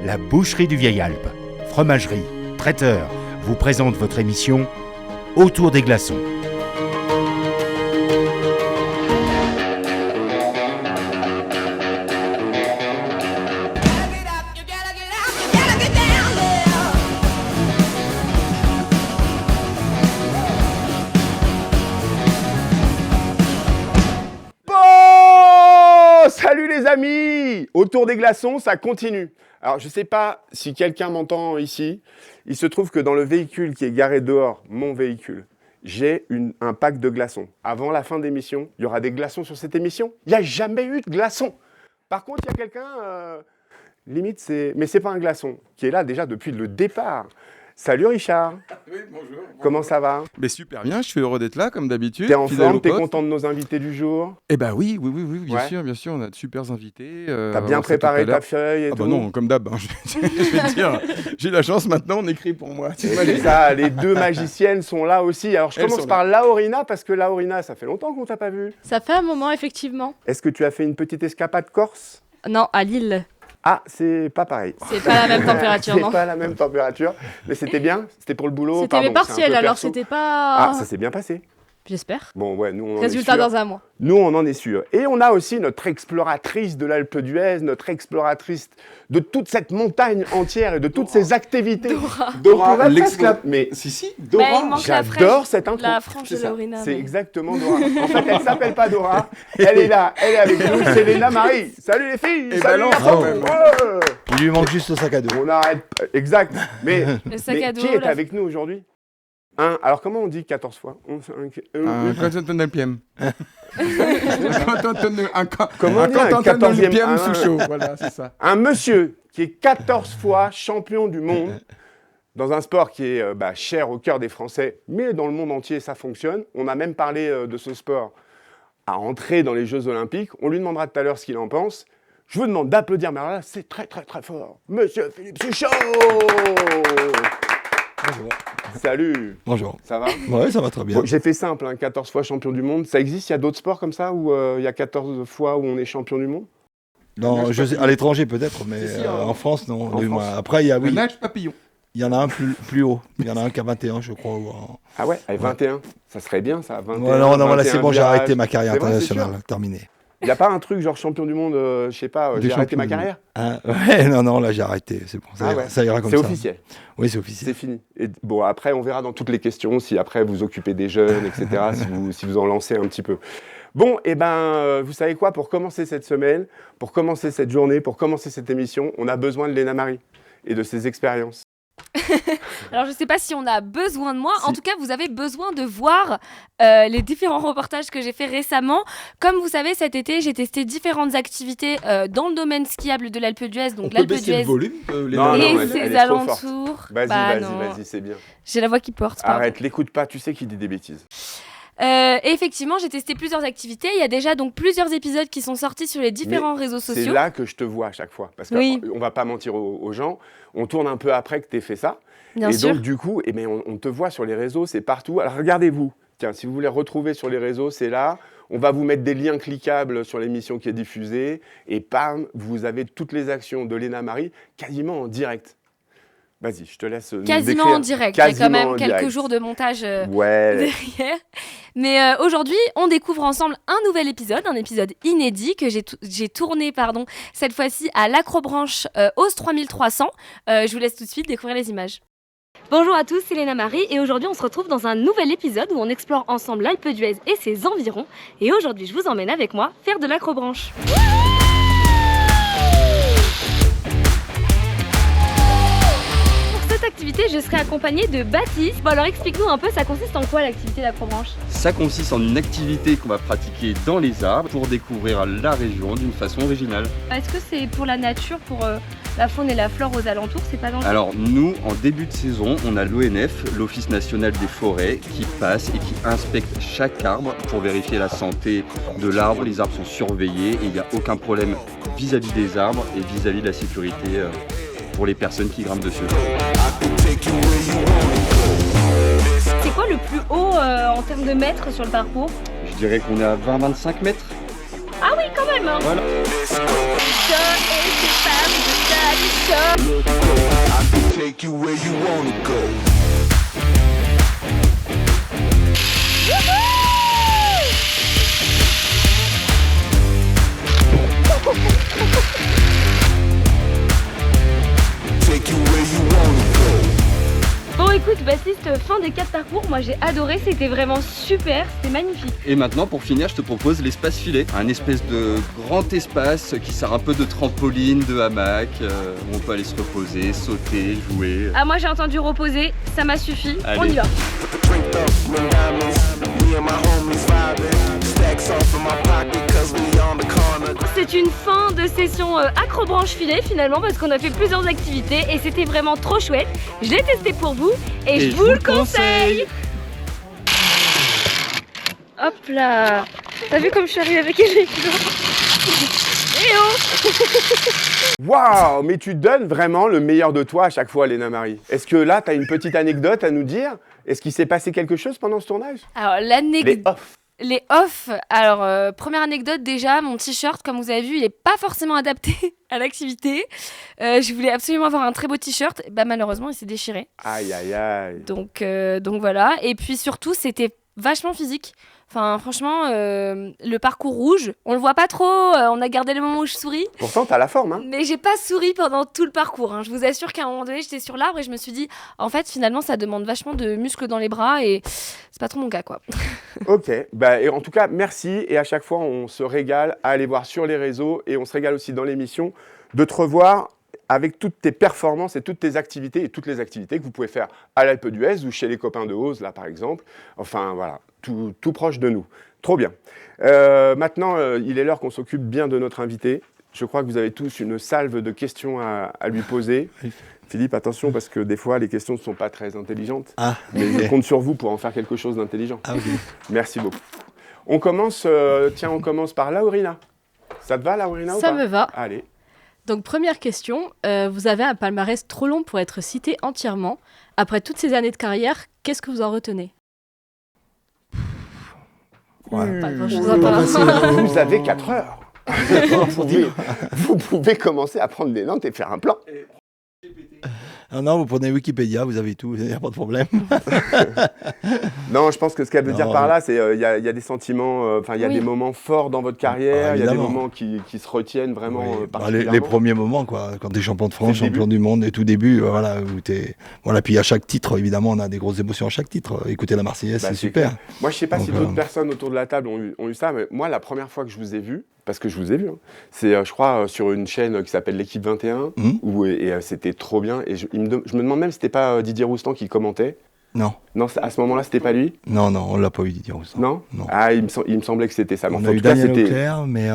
la boucherie du Vieil Alpe, fromagerie, traiteur, vous présente votre émission Autour des glaçons. Salut les amis! Autour des glaçons, ça continue. Alors, je ne sais pas si quelqu'un m'entend ici. Il se trouve que dans le véhicule qui est garé dehors, mon véhicule, j'ai un pack de glaçons. Avant la fin d'émission, il y aura des glaçons sur cette émission. Il n'y a jamais eu de glaçons. Par contre, il y a quelqu'un, limite, mais c'est pas un glaçon, qui est là déjà depuis le départ. Salut Richard. Oui, bonjour. Comment ça va? Mais super bien, je suis heureux d'être là, comme d'habitude. T'es en forme, t'es content de nos invités du jour? Eh ben oui, bien sûr, on a de super invités. T'as bien préparé ta feuille et tout? Bah non, comme d'hab, hein, je vais te dire, j'ai la chance maintenant, on écrit pour moi. C'est ça, les deux magiciennes sont là aussi. Alors je commence par Laurina, parce que Laurina, ça fait longtemps qu'on t'a pas vu. Ça fait un moment, effectivement. Est-ce que tu as fait une petite escapade corse? Non, à Lille. Ah, c'est pas pareil. C'est pas la même température, non. C'est pas la même température, mais c'était bien? C'était pour le boulot? C'était mes partiels, alors c'était pas... Ah, ça s'est bien passé? J'espère. Bon, ouais, nous, on Résultat en est sûr. dans un mois. Nous, on en est sûr. Et on a aussi notre exploratrice de l'Alpe d'Huez, notre exploratrice de toute cette montagne entière et de toutes ses activités. Dora, l'exclame. Mais si, Bah, Dora. il manque J'adore cette intro. La frange de Laurina. C'est exactement Dora. En fait, elle s'appelle pas Dora. Elle est là, elle est avec nous. C'est Léna Marie. Salut les filles. Et salut balance, les garçons. quand même. Ouais. Il lui manque juste le sac à dos. On arrête. Exact. Mais, Le sac à dos, qui est la- avec nous aujourd'hui? Alors, comment on dit 14 fois? PM. Comment on dit un 14e PM sous chaud, voilà, c'est ça. Un monsieur qui est 14 fois champion du monde dans un sport qui est cher au cœur des Français, mais dans le monde entier, ça fonctionne. On a même parlé de ce sport à entrer dans les Jeux Olympiques. On lui demandera tout à l'heure ce qu'il en pense. Je vous demande d'applaudir, mais alors là, c'est très, très, très fort. Monsieur Philippe Suchot! Bonjour. Salut! Bonjour. Ça va? Ouais, ça va très bien. Bon, j'ai fait simple, 14 fois champion du monde. Ça existe? Il y a d'autres sports comme ça où il y a 14 fois où on est champion du monde? Non, à l'étranger peut-être, mais Si, en France, non. en Oui, France. Après, il y a, oui, Nage papillon. il y en a un plus haut. Il y en a un qui a 21, je crois. Ah ouais, avec 21. Ça serait bien, ça, 21. Non, là, 21 c'est bon, j'ai virages. arrêté ma carrière C'est vrai, c'est internationale. Terminé. Il n'y a pas un truc genre champion du monde, je sais pas, Des j'ai arrêté champions ma du carrière? Hein, ouais, non, là, j'ai arrêté. C'est bon, Ah ouais. ça ira comme C'est ça. officiel, Oui, c'est officiel. c'est fini. Et bon, après, on verra dans toutes les questions si après vous occupez des jeunes, etc., si vous en lancez un petit peu. Bon, et vous savez quoi, pour commencer cette semaine, pour commencer cette journée, pour commencer cette émission, on a besoin de Léna Marie et de ses expériences. Alors, je sais pas si on a besoin de moi. Si. En tout cas, vous avez besoin de voir les différents reportages que j'ai fait récemment. Comme vous savez, cet été, j'ai testé différentes activités dans le domaine skiable de l'Alpe d'Huez. Donc, l'Alpe d'Huez volume, Non, et elle ses est trop forte. alentours. Vas-y, Bah, non. vas-y, c'est bien. J'ai la voix qui porte. pardon. Arrête, l'écoute pas, tu sais qu'il dit des bêtises. Et effectivement, j'ai testé plusieurs activités. Il y a déjà donc plusieurs épisodes qui sont sortis sur les différents réseaux C'est sociaux. là que je te vois à chaque fois, parce qu'on Oui. va pas mentir aux gens, on tourne un peu après que tu aies fait ça. Bien et sûr. donc, du coup, on te voit sur les réseaux, c'est partout. Alors, regardez-vous. Tiens, si vous voulez retrouver sur les réseaux, c'est là. On va vous mettre des liens cliquables sur l'émission qui est diffusée. Et bam, vous avez toutes les actions de Léna Marie quasiment en direct. Vas-y, je te laisse nous Quasiment décrire. en direct. Il y a quand Quasiment même en quelques direct. jours de montage Ouais. derrière. Mais aujourd'hui, on découvre ensemble un nouvel épisode, un épisode inédit que j'ai tourné cette fois-ci à l'Acrobranche Ose 3300. Je vous laisse tout de suite découvrir les images. Bonjour à tous, c'est Léna Marie et aujourd'hui on se retrouve dans un nouvel épisode où on explore ensemble l'Alpe d'Huez et ses environs. Et aujourd'hui, je vous emmène avec moi faire de l'acrobranche. Pour cette activité, je serai accompagnée de Baptiste. Bon alors explique-nous un peu, ça consiste en quoi l'activité d'acrobranche? Ça consiste en une activité qu'on va pratiquer dans les arbres pour découvrir la région d'une façon originale. Est-ce que c'est pour la nature, pour la faune et la flore aux alentours, c'est pas dangereux? Alors nous, en début de saison, on a l'ONF, l'Office national des forêts, qui passe et qui inspecte chaque arbre pour vérifier la santé de l'arbre. Les arbres sont surveillés et il n'y a aucun problème vis-à-vis des arbres et vis-à-vis de la sécurité pour les personnes qui grimpent dessus. C'est quoi le plus haut en termes de mètres sur le parcours? Je dirais qu'on est à 20-25 mètres. Ah oui, quand même. Hein. Voilà. Take you where you wanna go. Take you where you wanna go. Bon écoute Baptiste, fin des 4 parcours, moi j'ai adoré, c'était vraiment super, c'était magnifique. Et maintenant, pour finir, je te propose l'espace filet. Un espèce de grand espace qui sert un peu de trampoline, de hamac, où on peut aller se reposer, sauter, jouer. Ah moi j'ai entendu reposer, ça m'a suffi, on Allez. y va. Drink up, no diamonds. Me and my homies vibing. Stacks off in my pocket 'cause we on the corner. C'est une fin de session accrobranche filet finalement parce qu'on a fait plusieurs activités et c'était vraiment trop chouette. Je l'ai testé pour vous et je vous le conseille. Hop là. T'as vu comme je suis arrivée avec les Eh oh. Waouh, mais tu donnes vraiment le meilleur de toi à chaque fois, Léna Marie. Est-ce que là, tu as une petite anecdote à nous dire? Est-ce qu'il s'est passé quelque chose pendant ce tournage? Alors Les l'anecdote... off. Les off, alors première anecdote déjà, mon t-shirt comme vous avez vu il est pas forcément adapté à l'activité. Je voulais absolument avoir un très beau t-shirt, bah malheureusement il s'est déchiré. Aïe, aïe, aïe. Donc voilà, et puis surtout c'était vachement physique. Enfin franchement, le parcours rouge, on le voit pas trop, on a gardé le moment où je souris. Pourtant, t'as la forme, hein? Mais j'ai pas souri pendant tout le parcours. Hein. Je vous assure qu'à un moment donné, j'étais sur l'arbre et je me suis dit, en fait, finalement, ça demande vachement de muscles dans les bras et c'est pas trop mon cas, quoi. Ok, bah, et en tout cas, merci. Et à chaque fois, on se régale à aller voir sur les réseaux et on se régale aussi dans l'émission de te revoir avec toutes tes performances et toutes tes activités et toutes les activités que vous pouvez faire à l'Alpe d'Huez ou chez les copains de Ose, là, par exemple. Enfin, voilà, tout proche de nous. Trop bien. Maintenant, il est l'heure qu'on s'occupe bien de notre invité. Je crois que vous avez tous une salve de questions à lui poser. Philippe, attention, parce que des fois, les questions ne sont pas très intelligentes. Ah, Mais je compte sur vous pour en faire quelque chose d'intelligent. ah, ok. Merci beaucoup. On commence par Laurina. Ça te va, Laurina, ou Ça pas me va. Allez. Donc première question, vous avez un palmarès trop long pour être cité entièrement. Après toutes ces années de carrière, qu'est-ce que vous en retenez? Ouais. Pas grand-chose Ouh, à pas part. facile. Vous avez 4 heures. Vous pouvez commencer à prendre des notes et faire un plan. Ah non, vous prenez Wikipédia, vous avez tout, il n'y a pas de problème. Non, je pense que ce qu'elle veut Non, dire par mais- là, c'est il y a des sentiments, il y a Oui. des moments forts dans votre carrière, il y a des évidemment. moments qui se retiennent vraiment Oui, particulièrement. les premiers moments, quoi, quand tu es champion de France, C'est le champion du monde, et tout début, voilà, où t'es... Voilà, puis à chaque titre, évidemment, on a des grosses émotions à chaque titre. Écouter la Marseillaise, Bah, c'est c'est super. Moi, je sais pas Donc, si d'autres personnes autour de la table ont eu ça, mais moi, la première fois que je vous ai vu, parce que je vous ai vu, hein, c'est, je crois, sur une chaîne qui s'appelle L'équipe 21, où c'était trop bien. Et je me demande même si c'était pas Didier Roustan qui commentait. Non, Non, à ce moment-là, c'était pas lui. non, on l'a pas eu, Didier Roustan. Non. Non. Ah, il me semblait que c'était ça. Mais On enfin, a en eu tout cas, Daniel c'était. Auclair, mais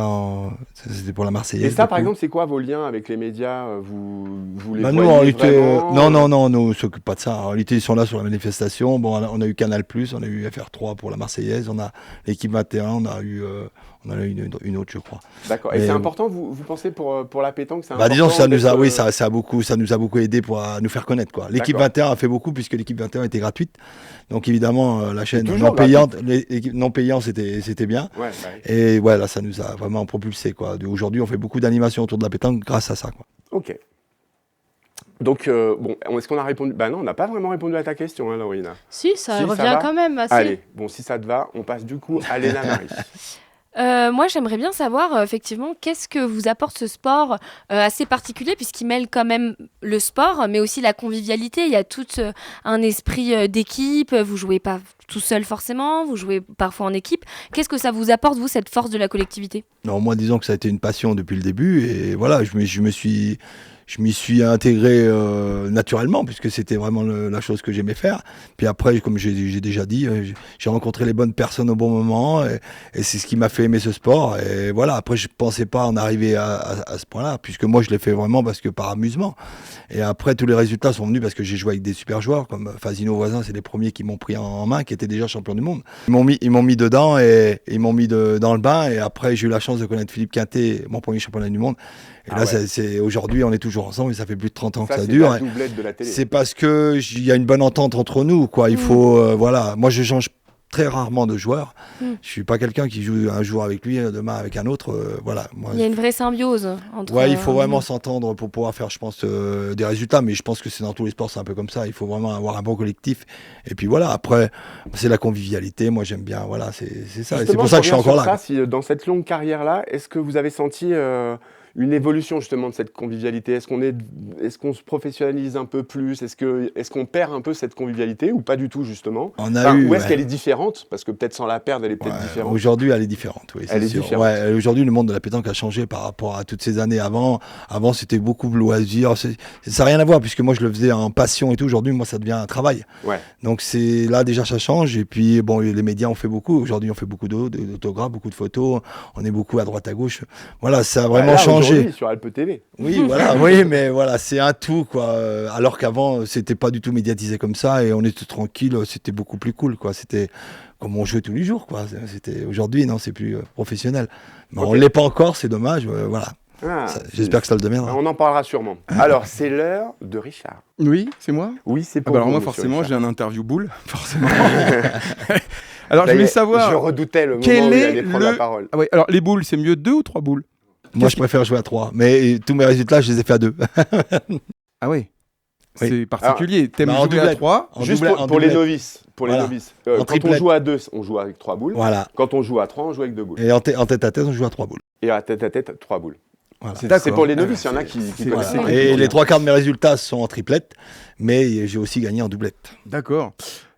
c'était pour la Marseillaise. Et ça, du par coup. exemple, c'est quoi vos liens avec les médias? Vous les Bah, voyez nous, en réalité, vraiment non, nous, on s'occupe pas de ça. En réalité, ils sont là sur la manifestation. Bon, on a eu Canal+, on a eu FR3 pour la Marseillaise, on a l'équipe 21, on a eu une autre, je crois. D'accord. Et Mais- c'est important, vous pensez pour la pétanque, c'est Bah, disons que ça important nous a, d'être, oui, ça nous a beaucoup aidé à nous faire connaître, quoi. L'équipe D'accord. 21 a fait beaucoup puisque l'équipe 21 était gratuite. Donc évidemment, la chaîne toujours non payante, l'équipe non payante, c'était bien. Ouais, bah oui. Et ouais, là, ça nous a vraiment propulsé, quoi. Aujourd'hui, on fait beaucoup d'animations autour de la pétanque grâce à ça, quoi. Ok. Donc, bon, est-ce qu'on a répondu? Bah non, on n'a pas vraiment répondu à ta question, hein, Laurina. Si, ça Si, ça revient va quand même assez. Allez, bon, si ça te va, on passe du coup à Léna Marie. Moi, j'aimerais bien savoir, effectivement, qu'est-ce que vous apporte ce sport assez particulier, puisqu'il mêle quand même le sport, mais aussi la convivialité. Il y a tout un esprit d'équipe. Vous jouez pas tout seul forcément, vous jouez parfois en équipe. Qu'est-ce que ça vous apporte, vous, cette force de la collectivité? Non, moi, disons que ça a été une passion depuis le début. Et voilà, je m'y suis intégré naturellement, puisque c'était vraiment la chose que j'aimais faire. Puis après, comme j'ai déjà dit, j'ai rencontré les bonnes personnes au bon moment, et c'est ce qui m'a fait aimer ce sport. Et voilà, après, je ne pensais pas en arriver à ce point-là, puisque moi, je l'ai fait vraiment parce que par amusement. Et après, tous les résultats sont venus parce que j'ai joué avec des super joueurs, comme Fazino Voisin, c'est les premiers qui m'ont pris en main, qui étaient déjà champions du monde. Ils m'ont mis dedans, et ils m'ont mis dans le bain, et après, j'ai eu la chance de connaître Philippe Quintet, mon premier championnat du monde. Et Ah là, ouais. aujourd'hui, on est toujours ensemble, et ça fait plus de 30 ans que ça c'est dure. la doublette de la télé. C'est parce que il y a une bonne entente entre nous, quoi. Il faut, voilà. Moi, je change très rarement de joueurs. Je suis pas quelqu'un qui joue un jour avec lui, demain avec un autre. Voilà. Moi, Il y a une vraie symbiose entre. ouais, il faut vraiment s'entendre pour pouvoir faire, je pense, des résultats. Mais je pense que c'est dans tous les sports, c'est un peu comme ça. Il faut vraiment avoir un bon collectif. Et puis voilà, après, c'est la convivialité. Moi, j'aime bien. Voilà, c'est ça. Et c'est pour ça que je suis encore là. Si, dans cette longue carrière-là, est-ce que vous avez senti une évolution justement de cette convivialité? Est-ce qu'on se professionnalise un peu plus? Est-ce qu'on perd un peu cette convivialité ou pas du tout justement? Ou est-ce qu'elle est différente? Parce que peut-être sans la perdre, elle est peut-être différente. Aujourd'hui, elle est différente. Oui, elle est sûr. différente. Ouais, aujourd'hui, le monde de la pétanque a changé par rapport à toutes ces années avant. Avant, c'était beaucoup de loisirs. Ça n'a rien à voir puisque moi, je le faisais en passion et tout. Aujourd'hui, moi, ça devient un travail. Ouais. Donc là déjà, ça change. Et puis, bon, les médias ont fait beaucoup. Aujourd'hui, on fait beaucoup d'autographes, beaucoup de photos. On est beaucoup à droite, à gauche. Voilà, ça a vraiment changé. Sur Alpe TV. Oui, voilà, oui, mais voilà, c'est un tout, quoi. Alors qu'avant, c'était pas du tout médiatisé comme ça et on était tranquille, c'était beaucoup plus cool, quoi. C'était comme on jouait tous les jours, quoi. Aujourd'hui, non, c'est plus professionnel. Mais on l'est pas encore, c'est dommage, voilà. J'espère que ça le deviendra. On en parlera sûrement. Alors, c'est l'heure de Richard. Oui, c'est moi. Oui, c'est pour alors vous, moi, monsieur forcément, Richard. j'ai un interview boule, forcément. Alors, je voulais savoir. Je redoutais le moment où il allait prendre la parole. Ah ouais, alors, les boules, c'est mieux 2 ou 3 boules? Moi, je préfère jouer à 3. Mais tous mes résultats, je les ai fait à 2. Ah oui. Oui. C'est particulier. T'aimes en jouer à doublette. 3. Juste pour les novices. Pour les Voilà. novices. En Quand on triplette. joue à 2, on joue avec 3 boules. Voilà. Quand on joue à 3, on joue avec 2 boules. Et en tête à tête, on joue à 3 boules. Et à tête, 3 boules. Voilà. C'est pour les novices, il y en a qui connaissent c'est pas. Et les 3 quarts de mes résultats sont en triplette, mais j'ai aussi gagné en doublette. D'accord.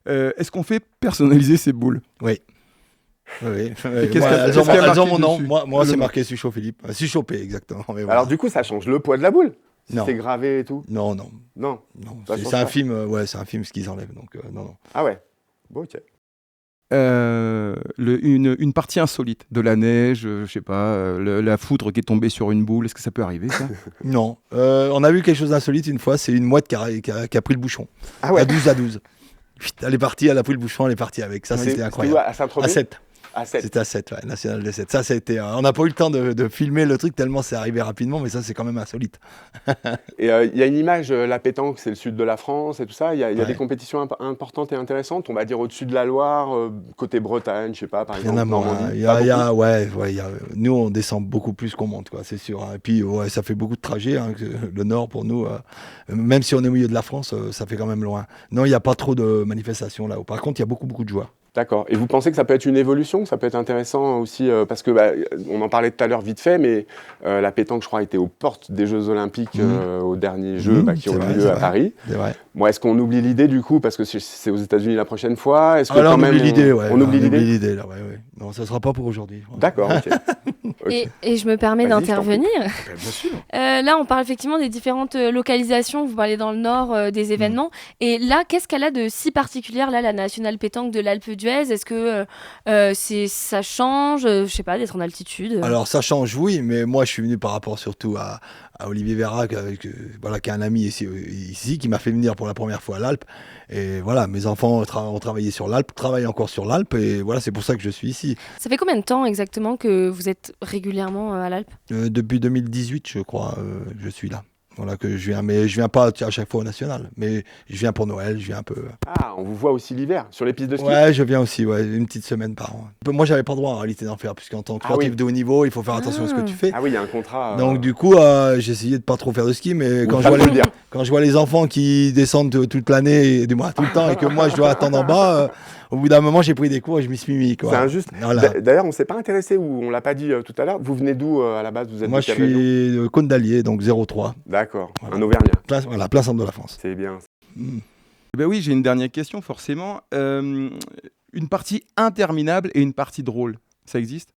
Est-ce qu'on fait personnaliser ces boules? Oui. Oui. qu'est-ce Moi, qu'il y a- elles qu'est-ce qu'il y a ont marqué mon nom. dessus? Moi Le c'est nom. marqué Suchot Philippe. Suchot P, exactement. Mais voilà. Alors du coup, ça change le poids de la boule. Si Non. c'est gravé et tout. Non. Non. Ça change C'est un pas. film, c'est un film ce qu'ils enlèvent. Donc non. Ah ouais. Bon, ok. Une partie insolite, de la neige, je sais pas, la foudre qui est tombée sur une boule, est-ce que ça peut arriver ça? Non. On a vu quelque chose d'insolite une fois. C'est une mouette qui a pris le bouchon. Ah ouais. À 12. Elle est partie, elle a pris le bouchon, elle est partie avec. Ça, c'était incroyable. Où, à Saint-Tropez? À 7. À 7. C'était à 7, ouais, national de 7. Ça, c'était. On n'a pas eu le temps de filmer le truc tellement c'est arrivé rapidement, mais ça, c'est quand même insolite. Et il y a une image, la pétanque, c'est le sud de la France et tout ça. Il y a Ouais. des compétitions importantes et intéressantes. On va dire au-dessus de la Loire, côté Bretagne, je sais pas, par Il y exemple. en a moins. Normandie. Beaucoup. Nous, on descend beaucoup plus qu'on monte, quoi, c'est sûr. Hein. Et puis, ouais, ça fait beaucoup de trajets. Hein, le nord, pour nous, même si on est au milieu de la France, ça fait quand même loin. Non, il n'y a pas trop de manifestations là-haut. Par contre, il y a beaucoup de joueurs. D'accord. Et vous pensez que ça peut être une évolution? Ça peut être intéressant aussi, parce que on en parlait tout à l'heure vite fait, mais la pétanque, je crois, était aux portes des Jeux Olympiques aux derniers Jeux qui ont eu lieu à Paris. C'est vrai. Bon, est-ce qu'on oublie l'idée du coup, parce que c'est aux États-Unis la prochaine fois? Est-ce que Alors, quand même on oublie l'idée, ouais. On oublie l'idée. là, ouais. Non, ça ne sera pas pour aujourd'hui. D'accord, ok. Ok. Et je me permets Vas-y, je t'en prie. d'intervenir. Bien sûr. Là, on parle effectivement des différentes localisations. Vous parlez dans le nord des événements. Et là, qu'est-ce qu'elle a de si particulière, là, la nationale pétanque de l'Alpe d'Huez? Est-ce que ça change, je sais pas, d'être en altitude? Alors ça change, oui, mais moi je suis venu par rapport surtout à Olivier Vérac, qui est un ami ici, qui m'a fait venir pour la première fois à l'Alpe. Et voilà, mes enfants ont travaillé sur l'Alpe, travaillent encore sur l'Alpe, et voilà, c'est pour ça que je suis ici. Ça fait combien de temps exactement que vous êtes régulièrement à l'Alpe? Depuis 2018, je crois, je suis là. Voilà que je viens, mais je viens pas à chaque fois au national, mais je viens pour Noël, je viens un peu. Ah, on vous voit aussi l'hiver sur les pistes de ski. Ouais, je viens aussi, une petite semaine par an. Moi, j'avais pas le droit en réalité d'en faire, puisqu'en tant que sportif de haut niveau, il faut faire attention à ce que tu fais. Ah oui, il y a un contrat. Donc du coup, j'ai essayé de pas trop faire de ski, mais quand je vois les enfants qui descendent toute l'année, du moins tout le temps, et que moi je dois attendre en bas, au bout d'un moment, j'ai pris des cours et je m'y suis mis. C'est injuste. Voilà. D'ailleurs, on s'est pas intéressé, ou on l'a pas dit tout à l'heure. Vous venez d'où à la base? Vous êtes Moi, de je quelle région? suis de Cône d'Allier, donc 03. D'accord, Voilà. un Auvergnat. Plein centre de la France. C'est bien. Eh ben oui, j'ai une dernière question, forcément. Une partie interminable et une partie drôle, ça existe?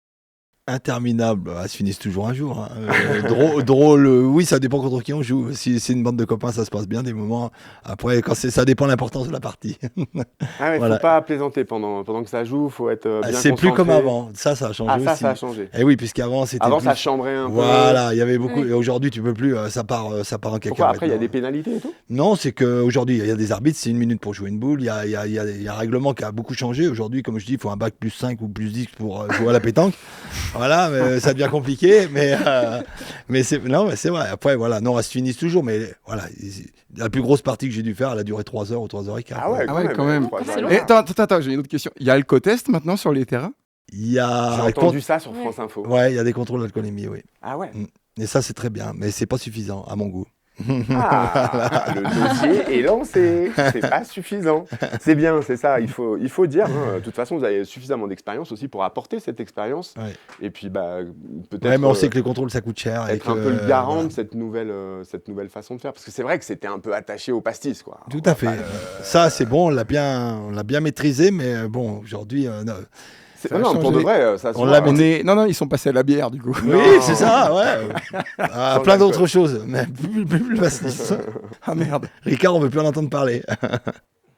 Interminable, elles se finissent toujours un jour. Hein. Drôle, oui, ça dépend contre qui on joue. Si c'est une bande de copains, ça se passe bien des moments. Après, ça dépend de l'importance de la partie. Ah ouais, Voilà. Faut pas plaisanter pendant que ça joue, faut être bien C'est plus concentré. comme avant. Ça a changé aussi. Ça a changé. Et oui, puisqu'avant, c'était Avant, plus... ça chambrait un peu. Voilà, il y avait beaucoup. Oui. Et aujourd'hui, tu peux plus. Ça part en cacahuète. Pourquoi après, il y a des pénalités et tout? Non, c'est qu'aujourd'hui, il y a des arbitres, c'est 1 minute pour jouer une boule. Il y a un règlement qui a beaucoup changé. Aujourd'hui, comme je dis, il faut un bac +5 ou +10 pour jouer à la pétanque. Voilà, mais ça devient compliqué, mais c'est vrai. Après, voilà, non, elles se finissent toujours, mais voilà, la plus grosse partie que j'ai dû faire, elle a duré 3 heures ou 3 heures et quart. Ah ouais, quand même. C'est long. Et attends, j'ai une autre question. Il y a Alcotest maintenant sur les terrains? Il y a J'ai entendu ça sur France Info. Ouais, il y a des contrôles d'alcoolémie, oui. Ah ouais. Et ça, c'est très bien, mais c'est pas suffisant à mon goût. Ah, le dossier est lancé. C'est pas suffisant. C'est bien, c'est ça. Il faut dire. De toute façon, vous avez suffisamment d'expérience aussi pour apporter cette expérience. Ouais. Et puis, peut-être. Ouais, mais on sait que les contrôles, ça coûte cher. Être un peu le garant de cette nouvelle façon de faire. Parce que c'est vrai que c'était un peu attaché au pastis, quoi. Tout à fait. Ça, c'est bon, on l'a bien maîtrisé, mais bon, aujourd'hui, non. Non, pour de vrai, ça se On voit. l'a Non, ils sont passés à la bière du coup. Oui, c'est ça, ouais. Sans Plein l'alcool. d'autres choses, mais plus le pastis. Ah merde. Ricard, on veut plus en entendre parler.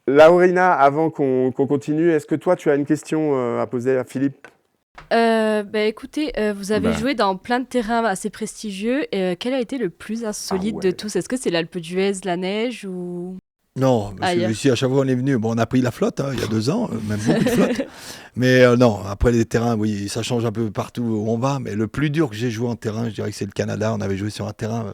Laurina, avant qu'on continue, est-ce que toi, tu as une question à poser à Philippe? Écoutez, vous avez joué dans plein de terrains assez prestigieux. Quel a été le plus insolite de tous? Est-ce que c'est l'Alpe d'Huez, la neige ou... Non, parce que Ailleurs. ici, à chaque fois on est venu, bon, on a pris la flotte, il y a 2 ans, même beaucoup de flotte. Mais non, après les terrains, oui, ça change un peu partout où on va. Mais le plus dur que j'ai joué en terrain, je dirais que c'est le Canada. On avait joué sur un terrain,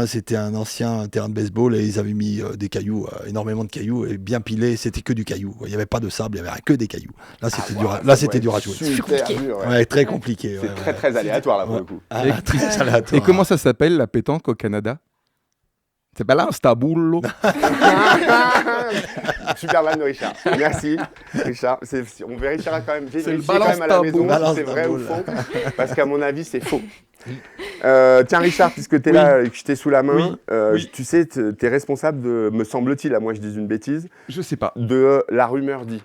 c'était un ancien terrain de baseball et ils avaient mis des cailloux, énormément de cailloux, et bien pilé, c'était que du caillou. Il n'y avait pas de sable, il n'y avait que des cailloux. Là, c'était dur à jouer. Super dur, ouais. Ouais, très compliqué. C'est ouais, très aléatoire, là, pour le coup. Très aléatoire. Et comment ça s'appelle la pétanque au Canada? C'est pas là, Stabullo. Super van de Richard. Merci, Richard. On vérifiera quand même, vérifier le quand même à la maison balance si c'est vrai ou taboule. faux. Parce qu'à mon avis, c'est faux. Tiens, Richard, puisque tu es là et que je t'ai sous la main, Oui. tu sais, tu es responsable de, me semble-t-il, à moi je dis une bêtise, Je sais pas. de la rumeur dit.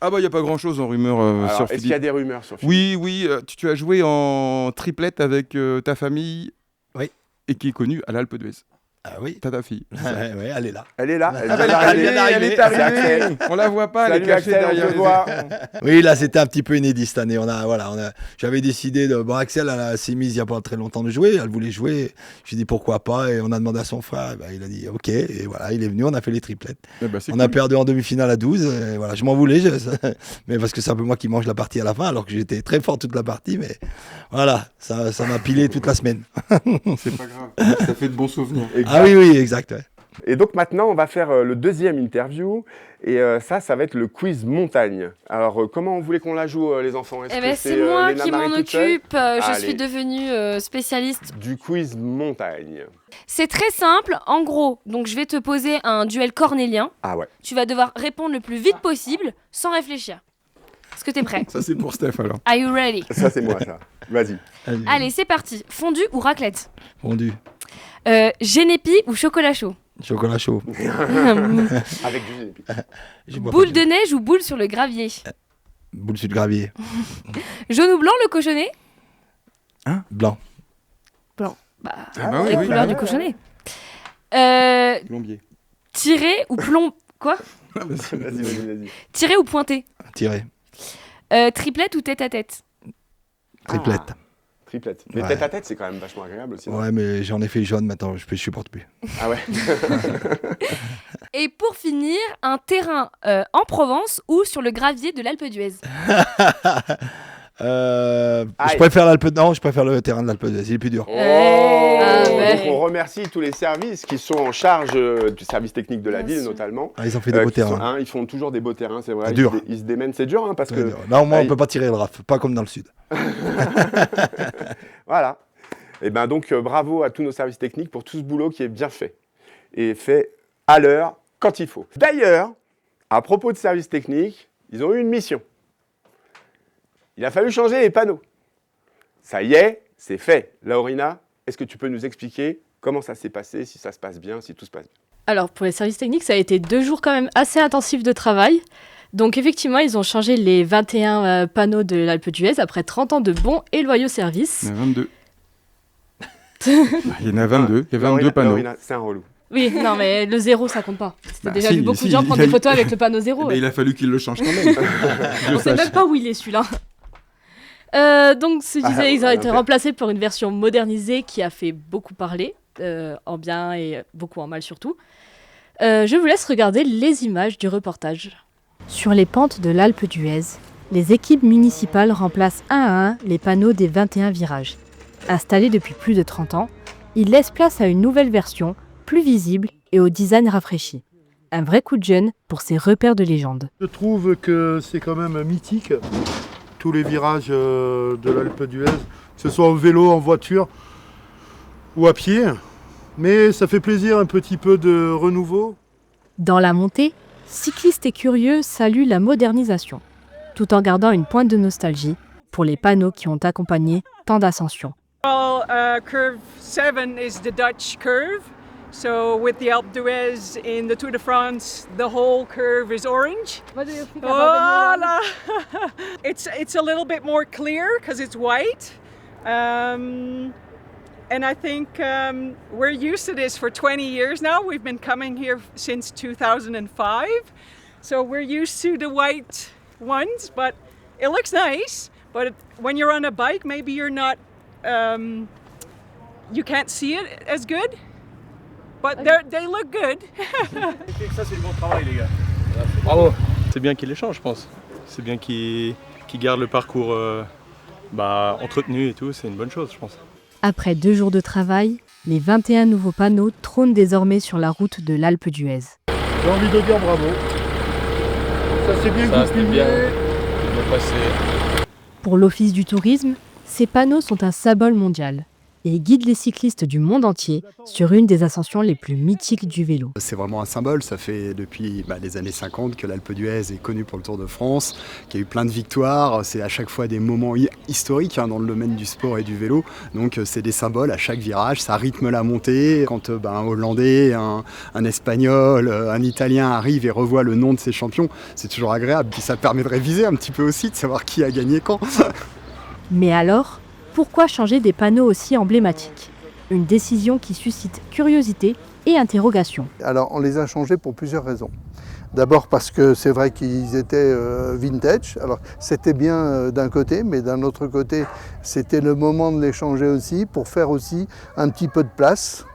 Ah bah il y a pas grand chose en rumeur Alors, sur est-ce qu'il y Philippe. a des rumeurs sur Philippe? Oui, tu as joué en triplette avec ta famille. Oui. Et qui est connue à l'Alpe d'Huez. Ah oui. T'as ta fille. Ouais, elle est là. Elle est là. Ah, Elle bah, vient elle est d'arriver. arrivée. C'est Axel. On la voit pas, elle Salut est cachée Axel, on derrière te les voit. Oui, là, c'était un petit peu inédit cette année. J'avais décidé de. Bon, Axel, elle s'est mise il n'y a pas très longtemps de jouer. Elle voulait jouer. J'ai dit pourquoi pas. Et on a demandé à son frère. Et ben, il a dit OK. Et voilà, il est venu. On a fait les triplettes. Eh ben, c'est On a cool. perdu en demi-finale à 12. Et voilà, je m'en voulais. Mais parce que c'est un peu moi qui mange la partie à la fin. Alors que j'étais très fort toute la partie. Mais voilà, ça m'a pilé toute la semaine. C'est pas grave. Ça fait de bons souvenirs. Ah oui, exact. Ouais. Et donc maintenant, on va faire le deuxième interview. Et ça va être le quiz montagne. Alors, comment vous voulez qu'on la joue, les enfants? Est-ce Eh que ben, c'est moi Léna qui m'en Marie toute seule? occupe. Je Allez. suis devenue spécialiste. Du quiz montagne. C'est très simple. En gros, donc je vais te poser un duel cornélien. Ah ouais. Tu vas devoir répondre le plus vite possible sans réfléchir. Est-ce que t'es prêt? Ça c'est pour Steph alors. Are you ready? Ça, c'est moi, ça. Vas-y. Allez, c'est parti. Fondue ou raclette? Fondu. Génépi ou chocolat chaud? Chocolat chaud. Avec du génépi. Je bois Boule pas de neige ou boule sur le gravier? Boule sur le gravier. Jaune ou blanc le cochonnet? Blanc. Bah, bah oui, les oui, couleurs bah du cochonnet. Euh, Plombier. tirer ou plomb... Quoi? Vas-y. Tirer ou pointer? Tiré. Triplette ou tête à tête? Triplette. Triplette. Mais Ouais. tête à tête, c'est quand même vachement agréable aussi. non? Ouais, mais j'en ai fait jaune maintenant, je supporte plus. Ah ouais. Et pour finir, un terrain en Provence ou sur le gravier de l'Alpe d'Huez? Je Aïe. préfère je préfère le terrain de l'Alpe d'Huez, il est plus dur. Oh ouais. Donc on remercie tous les services qui sont en charge du service technique de la Bien ville sûr. notamment. Ah, ils ont fait des beaux qui sont- terrains. ils font toujours des beaux terrains, c'est vrai. C'est dur. Ils se démènent, c'est dur parce Très que dur. Là au moins Aïe. on peut pas tirer le RAF, pas comme dans le sud. voilà. Et ben donc bravo à tous nos services techniques pour tout ce boulot qui est bien fait et fait à l'heure quand il faut. D'ailleurs, à propos de services techniques, ils ont eu une mission. Il a fallu changer les panneaux. Ça y est, c'est fait. Laurina, est-ce que tu peux nous expliquer comment ça s'est passé, si ça se passe bien, si tout se passe bien? Alors, pour les services techniques, ça a été 2 jours quand même assez intensifs de travail. Donc, effectivement, ils ont changé les 21 panneaux de l'Alpe d'Huez après 30 ans de bons et loyaux services. Il y en a 22. Il y en a 22. Il y a 22 panneaux. Laurina, c'est un relou. Oui, non, mais le 0, ça compte pas. T'as Bah, déjà si, vu beaucoup si, de gens il prendre a- des photos avec le panneau 0. Eh ben, il a fallu qu'il le change quand même. Je On sait sache. même pas où il est celui-là. Donc, je disais, ils ont été remplacés par une version modernisée qui a fait beaucoup parler, en bien et beaucoup en mal surtout. Je vous laisse regarder les images du reportage. Sur les pentes de l'Alpe d'Huez, les équipes municipales remplacent un à un les panneaux des 21 virages. Installés depuis plus de 30 ans, ils laissent place à une nouvelle version, plus visible et au design rafraîchi. Un vrai coup de jeune pour ces repères de légende. Je trouve que c'est quand même mythique, tous les virages de l'Alpe d'Huez, que ce soit en vélo, en voiture ou à pied. Mais ça fait plaisir, un petit peu de renouveau. Dans la montée, cyclistes et curieux saluent la modernisation, tout en gardant une pointe de nostalgie pour les panneaux qui ont accompagné tant d'ascensions. Well, curve 7 is the Dutch curve. So with the Alpe d'Huez in the Tour de France, the whole curve is orange. What do you think about Voila! It's a little bit more clear because it's white. And I think we're used to this for 20 years now. We've been coming here since 2005. So we're used to the white ones, but it looks nice. But when you're on a bike, maybe you're not, you can't see it as good. But they look good. Ça, c'est du bon travail, les gars. Bravo. C'est bien qu'il les change, je pense. C'est bien qu'il garde le parcours entretenu et tout. C'est une bonne chose, je pense. Après 2 jours de travail, les 21 nouveaux panneaux trônent désormais sur la route de l'Alpe d'Huez. J'ai envie de dire bravo. Ça s'est bien goupillé. Pour l'Office du tourisme, ces panneaux sont un symbole mondial et guident les cyclistes du monde entier sur une des ascensions les plus mythiques du vélo. C'est vraiment un symbole, ça fait depuis les années 50 que l'Alpe d'Huez est connue pour le Tour de France, qu'il y a eu plein de victoires, c'est à chaque fois des moments historiques dans le domaine du sport et du vélo, donc c'est des symboles à chaque virage, ça rythme la montée. Quand un Hollandais, un Espagnol, un Italien arrive et revoit le nom de ses champions, c'est toujours agréable, puis ça permet de réviser un petit peu aussi, de savoir qui a gagné quand. Mais alors, pourquoi changer des panneaux aussi emblématiques ? Une décision qui suscite curiosité et interrogation. Alors on les a changés pour plusieurs raisons. D'abord parce que c'est vrai qu'ils étaient vintage, alors c'était bien d'un côté, mais d'un autre côté c'était le moment de les changer aussi pour faire aussi un petit peu de place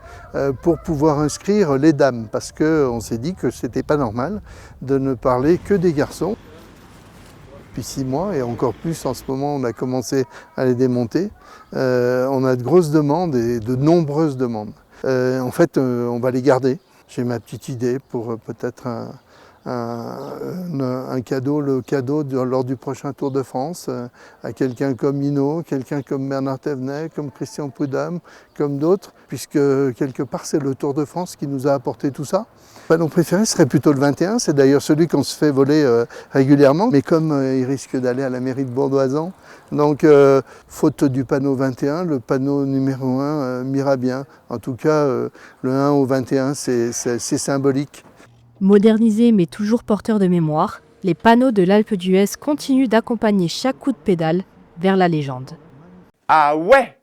pour pouvoir inscrire les dames, parce qu'on s'est dit que c'était pas normal de ne parler que des garçons. Depuis 6 mois et encore plus en ce moment on a commencé à les démonter. On a de grosses demandes et de nombreuses demandes. En fait on va les garder. J'ai ma petite idée pour peut-être un cadeau, le cadeau lors du prochain Tour de France à quelqu'un comme Hinault, quelqu'un comme Bernard Thévenet, comme Christian Prudhomme, comme d'autres, puisque quelque part c'est le Tour de France qui nous a apporté tout ça. Le panneau préféré serait plutôt le 21, c'est d'ailleurs celui qu'on se fait voler régulièrement, mais comme il risque d'aller à la mairie de Bourdoisan, donc faute du panneau 21, le panneau numéro 1 m'ira bien. En tout cas, le 1 au 21, c'est symbolique. Modernisés mais toujours porteurs de mémoire, les panneaux de l'Alpe d'Huez continuent d'accompagner chaque coup de pédale vers la légende. Ah ouais!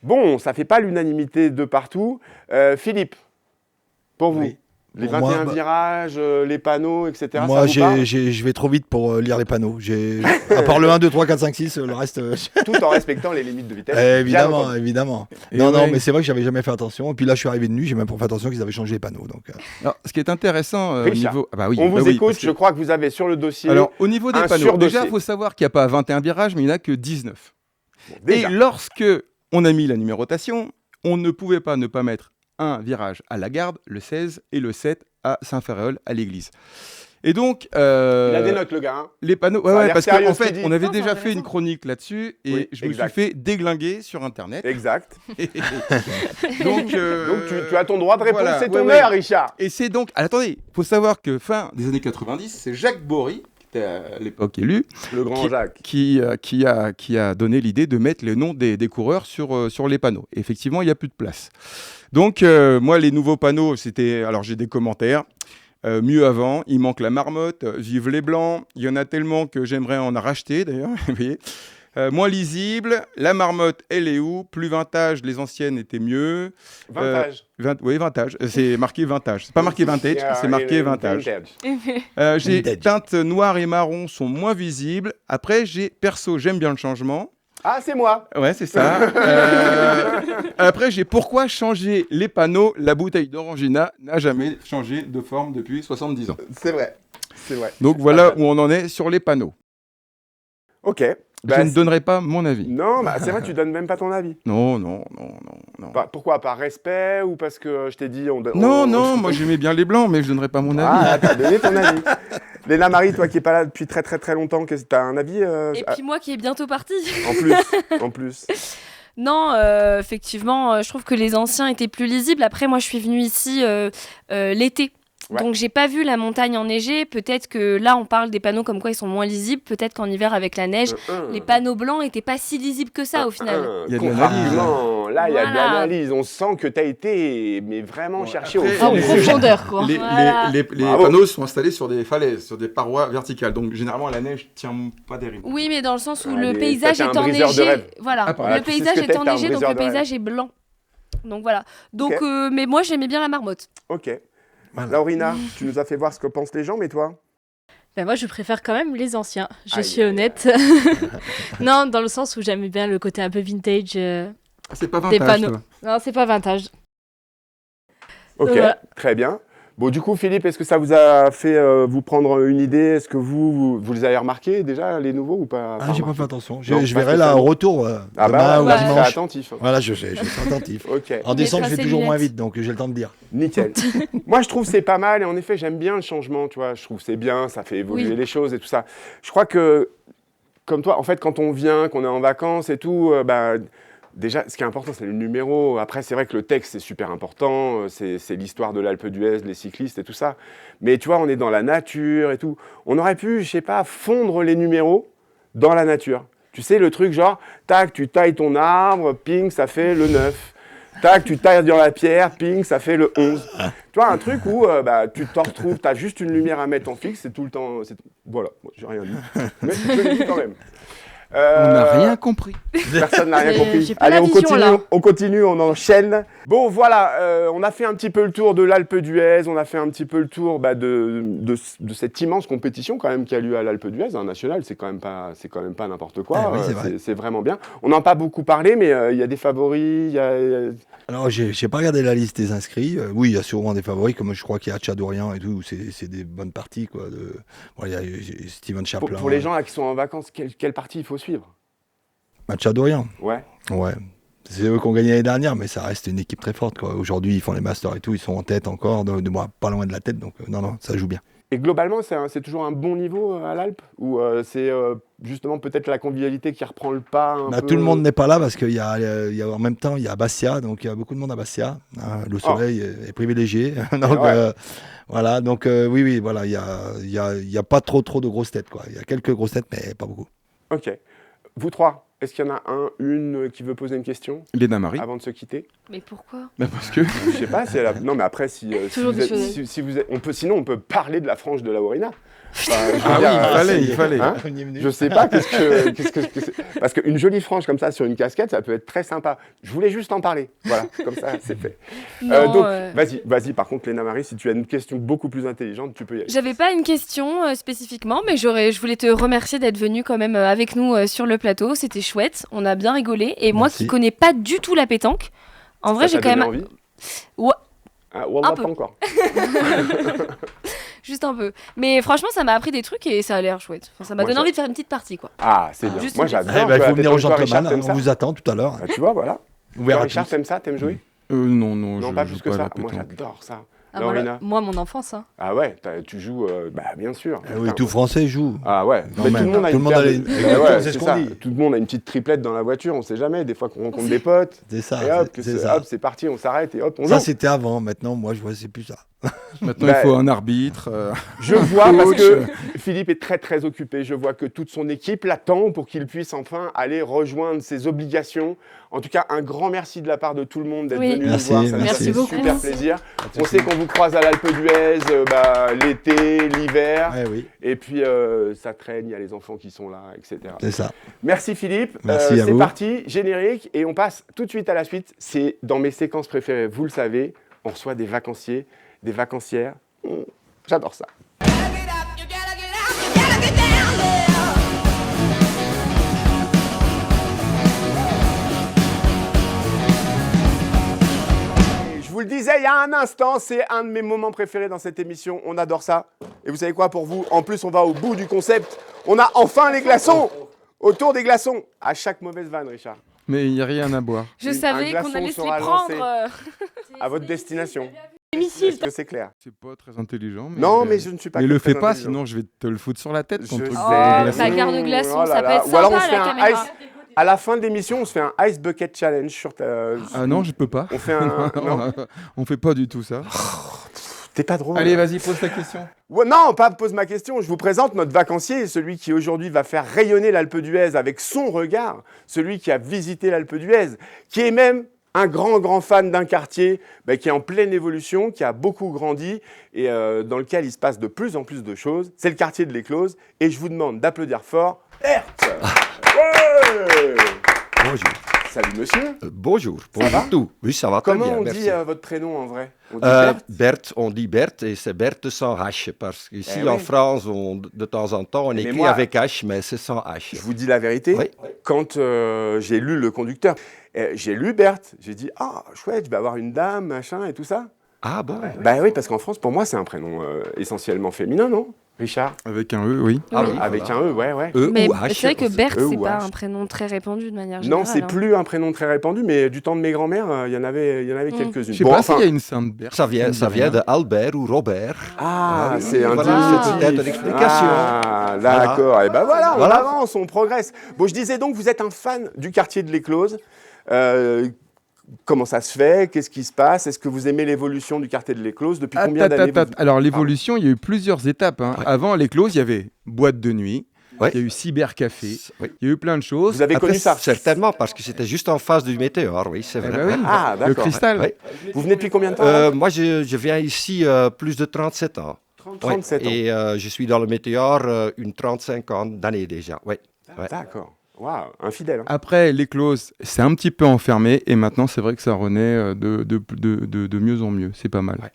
Bon, ça fait pas l'unanimité de partout. Philippe, pour vous, Oui. les Pour 21 moi, virages, les panneaux, etc. Moi, ça vous parle je vais trop vite pour lire les panneaux. À part le 1, 2, 3, 4, 5, 6, le reste... Tout en respectant les limites de vitesse. évidemment, bien entendu. évidemment. Et Non, ouais. mais c'est vrai que j'avais jamais fait attention. Et puis là, je suis arrivé de nuit, j'ai même pas fait attention qu'ils avaient changé les panneaux. Donc, Alors, ce qui est intéressant au Richard, niveau... Ah bah oui, On vous bah oui, écoute, parce que- je crois que vous avez sur le dossier. Alors, au niveau des un panneaux, surdossier. déjà, il faut savoir qu'il n'y a pas 21 virages, mais il n'y en a que 19. Bon, déjà. Et lorsque on a mis la numérotation, on ne pouvait pas ne pas mettre un virage à la Garde, le 16, et le 7 à Saint-Ferréol, à l'église. Et donc, Il a des notes, le gars. Hein. les panneaux, Ça a l'air parce sérieux, qu'en ce qu'il fait, dit. on avait Non, déjà c'est fait intéressant. une chronique là-dessus, et Oui, je me exact. suis fait déglinguer sur Internet. Exact. Donc, Donc tu as ton droit de répondre, voilà, c'est ton ouais, heure, ouais. Richard. Et c'est donc, attendez, il faut savoir que fin des années 90, c'est Jacques Bory, qui était à l'époque élu, Le grand Jacques. qui a donné l'idée de mettre les noms des coureurs sur les panneaux. Et effectivement, il n'y a plus de place. Donc, moi, les nouveaux panneaux, c'était... Alors, j'ai des commentaires. Mieux avant, il manque la marmotte, vive les blancs. Il y en a tellement que j'aimerais en racheter, d'ailleurs. Vous voyez. Moins lisible, la marmotte, elle est où? Plus vintage, les anciennes étaient mieux. Vintage. Oui, vintage. C'est marqué vintage. C'est pas marqué vintage, c'est marqué vintage. J'ai Vintage. teintes noires et marron sont moins visibles. Après, perso, j'aime bien le changement. Ah, c'est moi. Ouais, c'est ça. Après, j'ai pourquoi changer les panneaux. La bouteille d'Orangina n'a jamais changé de forme depuis 70 ans. C'est vrai. C'est vrai. Donc voilà où on en est sur les panneaux. Ok. Je ne donnerai pas mon avis. Non, bah, c'est vrai, tu donnes même pas ton avis. Non. Pourquoi? Par respect ou parce que je t'ai dit... Non, moi j'aimais bien les blancs, mais je donnerai pas mon avis. Ah, t'as donné ton avis. Léna Marie, toi qui n'es pas là depuis très très très longtemps, t'as un avis Et puis moi qui est bientôt partie. En plus. Non, effectivement, je trouve que les anciens étaient plus lisibles. Après, moi, je suis venue ici l'été. Ouais. Donc, j'ai pas vu la montagne enneigée. Peut-être que là, on parle des panneaux comme quoi ils sont moins lisibles. Peut-être qu'en hiver, avec la neige, les panneaux blancs étaient pas si lisibles que ça, au final. Il y a de l'analyse. Là, il y a de Voilà. l'analyse. On sent que tu as été vraiment cherché Après, au fond En du sujet. profondeur, quoi. Les Bravo. panneaux sont installés sur des falaises, sur des parois verticales. Donc généralement, la neige tient pas des rimes. Oui, mais dans le sens où Allez, le paysage ça, est t'es un briseur de enneigé. rêve. Voilà, Ah, pardon. le Tu sais ce paysage que est t'es, t'es un enneigé, donc briseur le de rêve. paysage est blanc. Donc voilà. Donc, Ok. mais moi, j'aimais bien la marmotte. Ok. Voilà. Laurina, tu nous as fait voir ce que pensent les gens, mais toi? Ben moi, je préfère quand même les anciens. Je Aïe, suis aïe, honnête. Non, dans le sens où j'aimais bien le côté un peu vintage C'est pas des vintage, panneaux. toi. Non, c'est pas vintage. Ok, Voilà. très bien. Bon, du coup, Philippe, est-ce que ça vous a fait vous prendre une idée? Est-ce que vous les avez remarqués déjà, les nouveaux ou pas? Ah, j'ai pas fait attention. Je Non, verrai pas là spécialement. au retour. Ah demain bah, ou ouais, tu seras dimanche. attentif. Voilà, je serai attentif. Ok, En décembre, je mettra vais ses toujours moins lunettes. vite, donc j'ai le temps de dire. nickel. Moi, je trouve que c'est pas mal et en effet, j'aime bien le changement, tu vois. Je trouve que c'est bien, ça fait évoluer Oui. les choses et tout ça. Je crois que, comme toi, en fait, quand on vient, qu'on est en vacances et tout, déjà, ce qui est important, c'est le numéro. Après, c'est vrai que le texte, c'est super important. C'est l'histoire de l'Alpe d'Huez, les cyclistes et tout ça. Mais tu vois, on est dans la nature et tout. On aurait pu, je sais pas, fondre les numéros dans la nature. Tu sais, le truc genre, tac, tu tailles ton arbre, ping, ça fait le 9. Tac, tu tailles dans la pierre, ping, ça fait le 11. Tu vois, un truc où tu t'en retrouves, tu as juste une lumière à mettre en fixe, c'est tout le temps... Voilà, moi, j'ai rien dit. Mais je l'ai dit quand même. On n'a rien compris. Personne n'a rien J'ai compris. pas Allez, la on vision, continue, là. on continue, on enchaîne. Bon, voilà, on a fait un petit peu le tour de l'Alpe d'Huez, on a fait un petit peu le tour de cette immense compétition quand même qui a lieu à l'Alpe d'Huez, un national, c'est quand même pas n'importe quoi. Ah oui, c'est vrai. C'est vraiment bien. On n'en a pas beaucoup parlé, mais il y a des favoris, il y a... Alors, j'ai pas regardé la liste des inscrits. Oui, il y a sûrement des favoris, comme je crois qu'il y a Tchadourian et tout, où c'est des bonnes parties, quoi. Il y a Steven Chaplin. Pour les gens là qui sont en vacances, quelle partie il faut suivre? Tchadourian. Ouais. Ouais. C'est eux qui ont gagné l'année dernière, mais ça reste une équipe très forte, quoi. Aujourd'hui, ils font les masters et tout, ils sont en tête encore, de moi, pas loin de la tête, donc non, ça joue bien. Et globalement, c'est toujours un bon niveau à l'Alpe? Ou c'est justement peut-être la convivialité qui reprend le pas un peu... Tout le monde n'est pas là parce qu'il y a en même temps, il y a Bastia, donc il y a beaucoup de monde à Bastia. Hein, le soleil est privilégié. Donc, Ouais. voilà, donc oui, voilà, il y a pas trop de grosses têtes, quoi. Il y a quelques grosses têtes, mais pas beaucoup. Ok. Vous trois, est-ce qu'il y en a une qui veut poser une question Léna Marie. avant de se quitter? Mais pourquoi? Parce que. Je sais pas, c'est la... Non, mais après, si Toujours vous des êtes, choses. si vous êtes- on peut, sinon on peut parler de la frange de Laurina. Enfin, je veux Ah dire, oui, il fallait. Hein je sais pas qu'est-ce que c'est. Parce qu'une jolie frange comme ça sur une casquette, ça peut être très sympa. Je voulais juste en parler. Voilà, comme ça, c'est fait. Non, Donc, vas-y. Par contre, Léna Marie, si tu as une question beaucoup plus intelligente, tu peux y aller. J'avais pas une question spécifiquement, mais je voulais te remercier d'être venu quand même avec nous sur le plateau. C'était chouette, on a bien rigolé. Et moi Merci. qui connais pas du tout la pétanque, en vrai, Ça j'ai t'a quand donné même. envie Ouais, Ah, Wallah, un peu. pas encore. juste un peu. Mais franchement, ça m'a appris des trucs et ça a l'air chouette. Enfin, ça m'a Moi, donné ça- envie de faire une petite partie, quoi. Ah, c'est bien. Juste Moi, une j'adore. Il jouer à faut la venir au pétanque. Toi, Richard, gentleman, t'aimes on ça vous attend tout à l'heure. Bah, tu vois, voilà. Ouvert Toi, à Richard, tous. t'aimes ça? T'aimes jouer? Non, Non, je pas joue plus que à ça. la Moi, pétanque. j'adore ça. Ah, Laurina. moi, mon enfance. Hein. Ah ouais, tu joues, bien sûr. Eh oui, tout Français joue. Ah ouais, Non, mais mais tout le monde a tout une le monde paire a de- les- Ouais, exactement, ouais, c'est ce qu'on ça. dit. Tout le monde a une petite triplette dans la voiture, on sait jamais. Des fois qu'on rencontre des potes. C'est ça, Et hop, c'est ça. hop, c'est parti, on s'arrête et hop, on Ça, joue. c'était avant. Maintenant, moi, je vois, c'est plus ça. Maintenant, Bah, il faut un arbitre. Je vois parce Coach. que Philippe est très très occupé. Je vois que toute son équipe l'attend pour qu'il puisse enfin aller rejoindre ses obligations. En tout cas, un grand merci de la part de tout le monde d'être Oui. venu nous Merci, voir. Ça nous merci. a fait beaucoup. super plaisir. On sait qu'on vous croise à l'Alpe d'Huez l'été, l'hiver. Ouais, oui, Et puis ça traîne, il y a les enfants qui sont là, etc. c'est ça. Merci Philippe. Merci à c'est vous. parti, générique, et on passe tout de suite à la suite. C'est dans mes séquences préférées, vous le savez, on reçoit des vacanciers, des vacancières. J'adore ça. Je vous le disais il y a un instant, c'est un de mes moments préférés dans cette émission. On adore ça. Et vous savez quoi pour vous? En plus, on va au bout du concept. On a enfin les glaçons. Autour des glaçons. À chaque mauvaise vanne, Richard. Mais il n'y a rien à boire. Je Un savais glaçon qu'on allait se les sera prendre. lancé. À votre destination. Missile. Est-ce que c'est clair? C'est pas très intelligent. Mais Non, mais je ne suis pas Mais que le très fais pas, intelligent. sinon je vais te le foutre sur la tête. Je ton truc sais. de glaçon. Bagarre de glaçons, Oh là ça peut là. être Ou alors sympa on à fait la un caméra. ice. À la fin de l'émission, on se fait un Ice Bucket Challenge sur ta. Ah non, je peux pas. On fait un. Non. On fait pas du tout ça. T'es pas drôle. Allez, vas-y, pose ta question. Ouais, non, pas pose ma question. Je vous présente notre vacancier, celui qui aujourd'hui va faire rayonner l'Alpe d'Huez avec son regard, celui qui a visité l'Alpe d'Huez, qui est même un grand fan d'un quartier qui est en pleine évolution, qui a beaucoup grandi et dans lequel il se passe de plus en plus de choses. C'est le quartier de l'Éclose et je vous demande d'applaudir fort Bert. Ouais. Bonjour. Salut monsieur. Bonjour. Ça va tout. Oui, ça va très Comment bien, on merci. dit votre prénom en vrai? On dit Bert. Berthe, on dit Berthe et c'est Berthe sans H parce qu'ici Eh en oui. France, de temps en temps, on Mais écrit moi- avec H, mais c'est sans H. Je vous dis la vérité, Oui. quand j'ai lu le conducteur, j'ai lu Berthe, j'ai dit « Ah, chouette, je vais avoir une dame, machin et tout ça. » Ah bon? Bah oui, parce qu'en France, pour moi, c'est un prénom essentiellement féminin, non, Richard? Avec un E, oui. Ah Oui. oui, avec un E, ouais. E Mais ou H. c'est vrai que Berthe, E c'est ou pas H. un prénom très répandu de manière générale. Non, c'est hein. plus un prénom très répandu, mais du temps de mes grands-mères, il y en avait quelques-unes. Je sais Bon, pas enfin- s'il y a une Sainte Berthe. Ça vient de Albert ou Robert. Ah, oui, c'est un voilà, diminutif. c'est peut-être une explication. Ah, d'accord. Et ben voilà, on Voilà. avance, on progresse. Bon, je disais donc, vous êtes un fan du quartier de l'Éclose. Comment ça se fait? Qu'est-ce qui se passe? Est-ce que vous aimez l'évolution du quartier de l'Éclose? Depuis combien d'années vous- Alors, l'évolution, il y a eu plusieurs étapes. hein. Ouais. Avant l'Éclose, il y avait boîte de nuit, Ouais. il y a eu cybercafé, Oui. il y a eu plein de choses. Vous avez Après, connu ça? Certainement, parce que c'était juste en face du météore, oui, c'est Eh vrai. ben oui. Ah, Le d'accord. cristal. Ouais. Vous venez depuis combien de temps? là Moi, je viens ici plus de 37 ans. 37 ans. Et je suis dans le météore une 35 ans d'années déjà. Ouais. Ouais. D'accord. Waouh, infidèle. hein. Après, l'Éclose, c'est un petit peu enfermé. Et maintenant, c'est vrai que ça renaît de mieux en mieux. C'est pas mal. Ouais.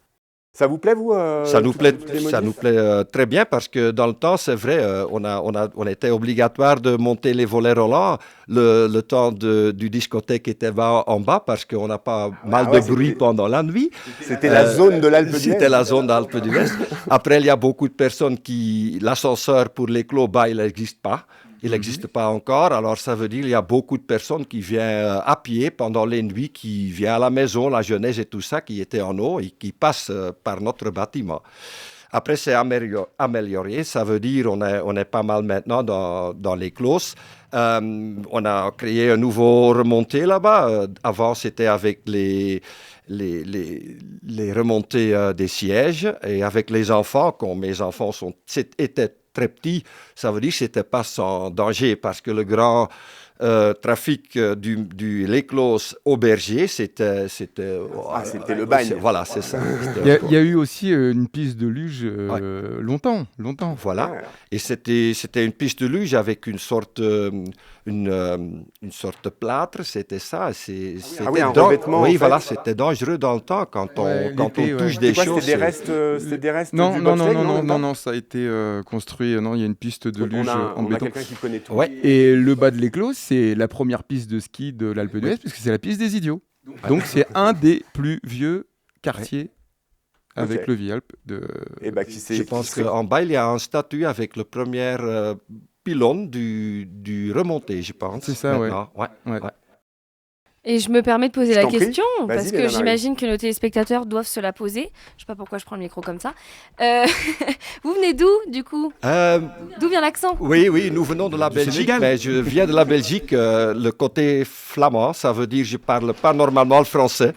Ça vous plaît, vous Ça nous plaît, toutes les ça modifs nous plaît très bien parce que dans le temps, c'est vrai, on était obligatoire de monter les volets roulants. Le temps du discothèque était en bas parce qu'on n'a pas mal ouais, de bruit c'était- pendant la nuit. C'était la zone de l'Alpe d'Huez. C'était la zone d'Alpe d'Huez. Après, il y a beaucoup de personnes qui... L'ascenseur pour les clos bas, il n'existe pas. Il n'existe pas encore, alors ça veut dire qu'il y a beaucoup de personnes qui viennent à pied pendant les nuits, qui viennent à la maison, la jeunesse et tout ça, qui étaient en eau et qui passent par notre bâtiment. Après, c'est amélioré, ça veut dire on est pas mal maintenant dans les closes. On a créé un nouveau remonté là-bas. Avant, c'était avec les remontées des sièges et avec les enfants, quand mes enfants étaient très petits, ça veut dire que ce n'était pas sans danger parce que le grand trafic du l'Éclose au Berger, c'était c'était le bagne. Voilà, c'est ça. Il y a eu aussi une piste de luge longtemps. Voilà. Ouais. Et c'était une piste de luge avec une sorte de plâtre, c'était ça. Ah oui, un revêtement, en Oui, fait. voilà, c'était dangereux dans le temps quand on, Ouais, quand on l'épée, touche ouais. des C'est quoi, choses. c'était des restes Non, du non, bobsleigh, non, même pas ça a été construit. Non, il y a une piste de luge en on a béton. quelqu'un qui connaît tout. Ouais. Et le bas de l'Éclose, c'est la première piste de ski de l'Alpe d'Huez, puisque c'est la piste des idiots. Donc c'est un des plus vieux quartiers avec Ok. le Vialp. Et bah, qui Je pense qu'en bas, il y a un statut avec le premier pylône du remonté, je pense. C'est ça, ouais. maintenant. Ouais. Et je me permets de poser Je la t'en prie. question, Vas-y, parce que Léna Marie. j'imagine que nos téléspectateurs doivent se la poser. Je sais pas pourquoi je prends le micro comme ça. Vous venez d'où, du coup? D'où vient l'accent? Oui, nous venons de la Belgique, Sénégal. mais je viens de la Belgique, le côté flamand, ça veut dire que je parle pas normalement le français.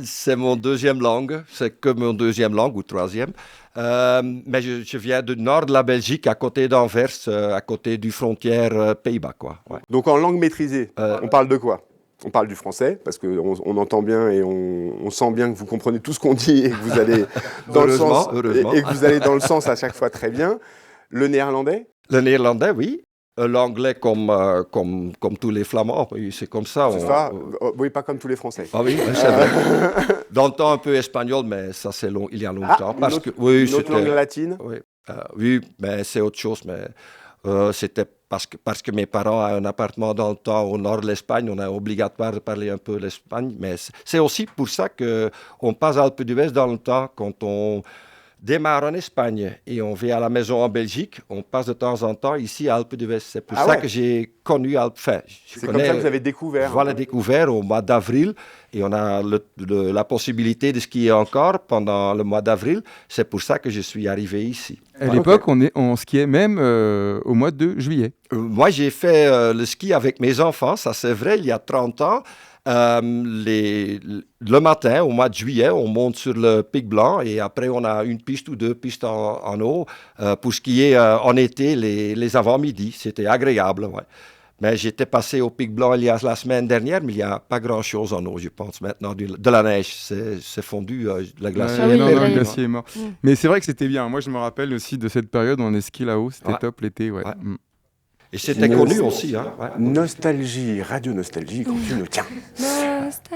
C'est mon deuxième langue, c'est que mon deuxième langue ou troisième. Mais je viens du nord de la Belgique, à côté d'Anvers, à côté du frontière Pays-Bas, quoi. Ouais. Donc en langue maîtrisée, on parle de quoi? On parle du français, parce qu'on entend bien et on sent bien que vous comprenez tout ce qu'on dit et que vous allez dans le sens, Heureusement. et que vous allez dans le sens à chaque fois très bien. Le néerlandais? Le néerlandais, oui. L'anglais comme tous les Flamands, oui, c'est comme ça. C'est ça? Oui, pas comme tous les Français. Ah oui, c'est vrai. Dans le temps, un peu espagnol, mais ça, c'est long, il y a longtemps. Une autre langue latine? Oui, oui, mais c'est autre chose. Mais c'était parce que mes parents ont un appartement dans le temps au nord de l'Espagne, on est obligatoire de parler un peu l'Espagne. Mais c'est aussi pour ça qu'on passe à Alpe d'Huez dans le temps, quand on démarre en Espagne et on vient à la maison en Belgique. On passe de temps en temps ici à Alpes d'Huez. C'est pour ça que j'ai connu Alpes. Enfin, c'est comme ça que vous avez découvert. Voilà, découvert au mois d'avril. Et on a la possibilité de skier encore pendant le mois d'avril. C'est pour ça que je suis arrivé ici. À l'époque, on skiait même au mois de juillet. Moi, j'ai fait le ski avec mes enfants. Ça, c'est vrai, il y a 30 ans. Le matin, au mois de juillet, on monte sur le Pic Blanc et après, on a une piste ou deux pistes en eau pour skier en été les avant-midi. C'était agréable, ouais. Mais j'étais passé au Pic Blanc il y a la semaine dernière, mais il n'y a pas grand-chose en eau, je pense, maintenant. De la neige, c'est fondu, la glace. Le glacier est mort. Mais c'est vrai que c'était bien. Moi, je me rappelle aussi de cette période où on est ski là-haut. C'était top l'été, ouais. Et c'était connu aussi. Hein. Nostalgie, Radio Nostalgie, quand tu nous tiens.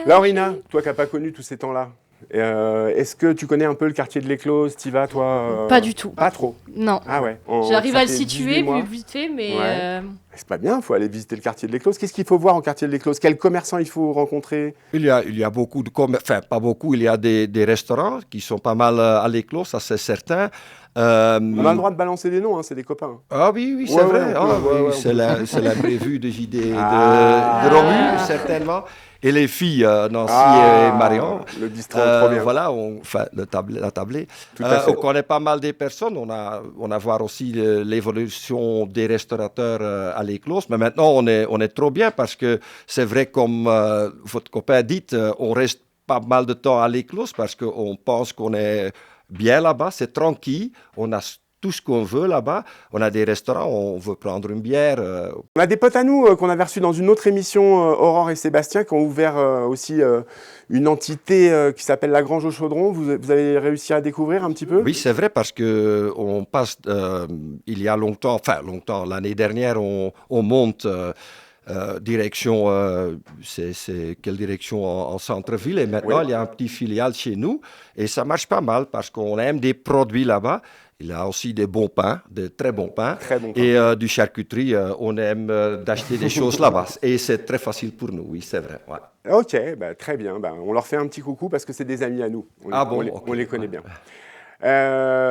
Laurina, toi qui n'as pas connu tous ces temps-là, est-ce que tu connais un peu le quartier de l'Éclose? T'y vas, toi Pas du tout. Pas trop? Non. Ah ouais. J'arrive à le situer, vite fait, mais... Ouais. C'est pas bien, il faut aller visiter le quartier de l'Éclose. Qu'est-ce qu'il faut voir en quartier de l'Éclose? Quels commerçants il faut rencontrer? Il y a beaucoup de commerces, enfin pas beaucoup, il y a des restaurants qui sont pas mal à l'Éclose, ça c'est certain. On a le droit de balancer des noms, hein, c'est des copains. Ah oui, c'est vrai. C'est l'imprévu de JD de Romu, certainement. Et les filles, Nancy et Marion. Le bistrot, trop bien. Voilà, la tablée. On connaît pas mal des personnes. On a voir aussi l'évolution des restaurateurs à l'Éclose. Mais maintenant, on est trop bien parce que c'est vrai, comme votre copain dit, on reste pas mal de temps à l'Éclose parce qu'on pense qu'on est bien là-bas, c'est tranquille, on a tout ce qu'on veut là-bas, on a des restaurants, on veut prendre une bière. On a des potes à nous qu'on avait reçus dans une autre émission, Aurore et Sébastien, qui ont ouvert aussi une entité qui s'appelle La Grange au Chaudron. Vous avez réussi à découvrir un petit peu? Oui, c'est vrai, parce qu'on passe, il y a longtemps, l'année dernière, on monte... direction, c'est quelle direction en centre-ville, et maintenant il y a un petit filiale chez nous et ça marche pas mal parce qu'on aime des produits là-bas. Il y a aussi des bons pains, de très bons pains, et du charcuterie. On aime d'acheter des choses là-bas et c'est très facile pour nous, oui, c'est vrai. Ouais. Ok, très bien. On leur fait un petit coucou parce que c'est des amis à nous. On les connaît bien.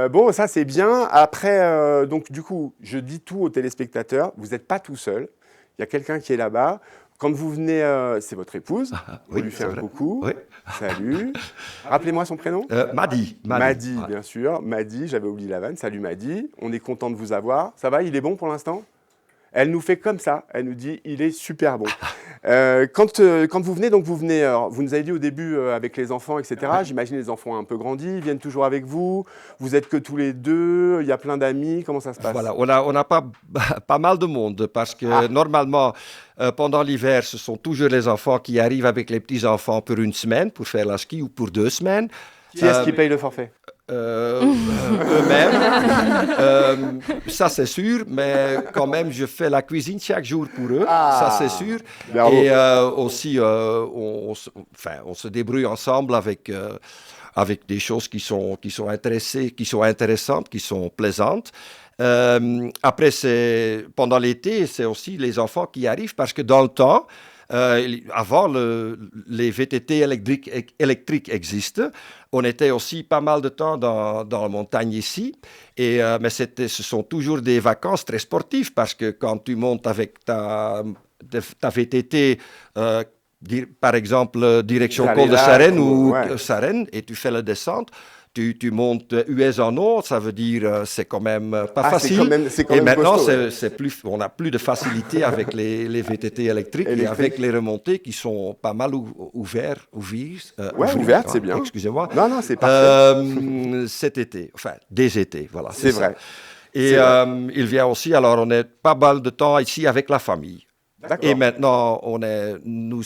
Bon, ça c'est bien. Après, donc du coup, je dis tout aux téléspectateurs. Vous n'êtes pas tout seul. Il y a quelqu'un qui est là-bas. Quand vous venez, c'est votre épouse. Vous lui faites un coucou. Oui. Salut. Rappelez-moi son prénom. Madi. Madi, bien sûr. Madi, j'avais oublié la vanne. Salut Madi. On est content de vous avoir. Ça va, il est bon pour l'instant? Elle nous fait comme ça. Elle nous dit, il est super bon. Quand vous venez, vous nous avez dit au début avec les enfants, etc. J'imagine les enfants ont un peu grandi, ils viennent toujours avec vous. Vous êtes que tous les deux, il y a plein d'amis. Comment ça se passe? Voilà, on a pas mal de monde parce que normalement, pendant l'hiver, ce sont toujours les enfants qui arrivent avec les petits-enfants pour une semaine, pour faire la ski ou pour 2 semaines. Qui est-ce qui paye le forfait? Eux-mêmes. Ça, c'est sûr, mais quand même, je fais la cuisine chaque jour pour eux, ça, c'est sûr. Et aussi, on se débrouille ensemble avec des choses qui sont intéressantes, qui sont plaisantes. Après, pendant l'été, c'est aussi les enfants qui arrivent parce que dans le temps, avant, les VTT électriques existent. On était aussi pas mal de temps dans la montagne ici. Mais ce sont toujours des vacances très sportives parce que quand tu montes avec ta VTT, par exemple, direction Col de Sarenne ou Sarenne, et tu fais la descente, tu montes US en eau, ça veut dire c'est quand même pas facile. Et maintenant, on n'a plus de facilité avec les VTT électriques et avec les remontées qui sont pas mal ouvertes, c'est bien. Excusez-moi. Non, c'est parfait. Cet été, des étés, voilà. C'est vrai. Et il vient aussi, alors on est pas mal de temps ici avec la famille. Et maintenant, nous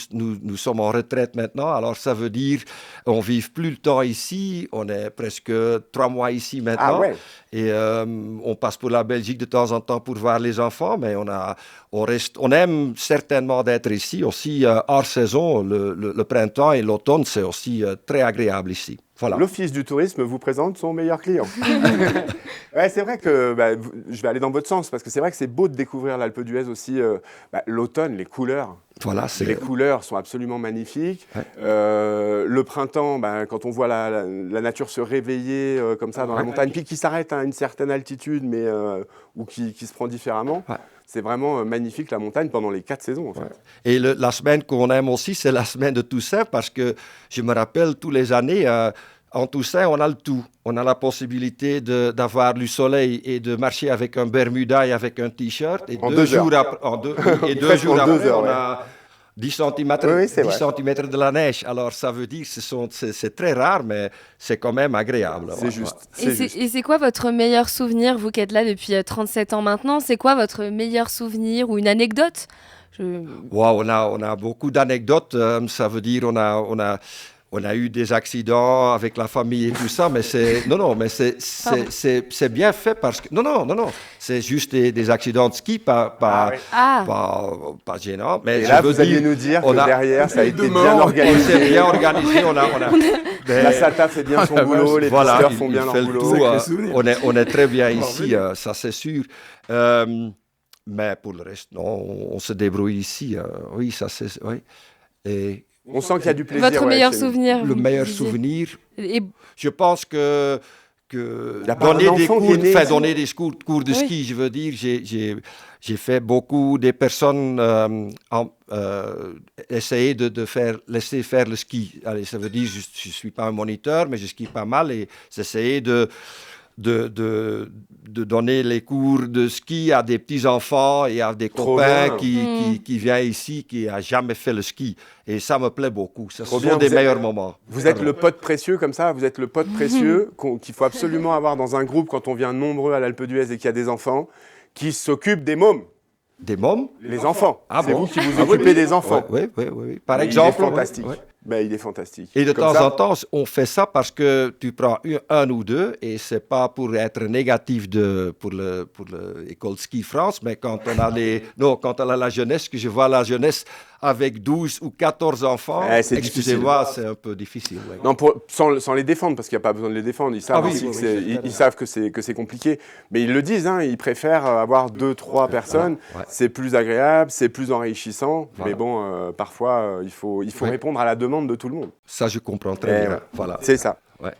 sommes en retraite maintenant, alors ça veut dire on ne vit plus le temps ici, on est presque 3 mois ici maintenant. Et on passe pour la Belgique de temps en temps pour voir les enfants, mais on aime certainement d'être ici aussi hors saison. Le printemps et l'automne, c'est aussi très agréable ici. Voilà. L'Office du tourisme vous présente son meilleur client. Ouais, c'est vrai que je vais aller dans votre sens parce que c'est vrai que c'est beau de découvrir l'Alpe d'Huez aussi. L'automne, les couleurs. Voilà, les couleurs sont absolument magnifiques. Ouais. Le printemps, quand on voit la nature se réveiller comme ça dans la montagne, puis qui s'arrête à une certaine altitude, mais ou qui se prend différemment. Ouais. C'est vraiment magnifique la montagne pendant les 4 saisons en fait. Ouais. Et la semaine qu'on aime aussi, c'est la semaine de Toussaint parce que je me rappelle tous les années, en Toussaint, on a le tout. On a la possibilité d'avoir du soleil et de marcher avec un Bermuda et avec un t-shirt. Et deux jours après, on a 10 cm de la neige. Alors ça veut dire que c'est très rare, mais c'est quand même agréable. C'est juste. Et c'est quoi votre meilleur souvenir, vous qui êtes là depuis 37 ans maintenant? C'est quoi votre meilleur souvenir ou une anecdote? Wow, on a beaucoup d'anecdotes. Ça veut dire on a eu des accidents avec la famille et tout ça, mais c'est bien fait parce que non, c'est juste des accidents de ski, pas gênants. Mais et là, vous alliez nous dire que derrière, ça a été bien organisé. On s'est bien organisé. La SATA fait bien son boulot, les pisteurs font bien leur boulot. On est très bien ici, ça c'est sûr. Mais pour le reste, non, on se débrouille ici. Oui, ça c'est... Oui. Et on sent qu'il y a du plaisir. Votre meilleur souvenir? Le meilleur souvenir, je pense que donner des cours de ski, je veux dire, j'ai fait beaucoup des personnes essayer de laisser faire le ski. Allez, ça veut dire je ne suis pas un moniteur, mais je skie pas mal et j'essayais de donner les cours de ski à des petits-enfants et à des copains qui viennent ici, qui n'ont jamais fait le ski. Et ça me plaît beaucoup. Ce sont des meilleurs moments. Vous êtes le pote précieux comme ça, vous êtes le pote précieux qu'il faut absolument avoir dans un groupe quand on vient nombreux à l'Alpe d'Huez et qu'il y a des enfants qui s'occupent des mômes. Des mômes? Les enfants. Ah c'est bon? vous qui vous occupez des enfants. Oui. Par exemple. Il est fantastique. Il est fantastique. Et de temps en temps, on fait ça parce que tu prends un ou deux, et c'est pas pour être négatif pour l'école Ski France, mais quand on a la jeunesse, que je vois la jeunesse avec 12 ou 14 enfants, excusez-moi, c'est un peu difficile. Ouais. Non, sans les défendre, parce qu'il n'y a pas besoin de les défendre. Ils savent, ils savent que c'est compliqué. Mais ils le disent, ils préfèrent avoir 2-3 personnes. Ouais. C'est plus agréable, c'est plus enrichissant. Voilà. Mais bon, parfois, il faut répondre à la demande de tout le monde. Ça, je comprends très bien. Voilà. C'est ça. Ouais.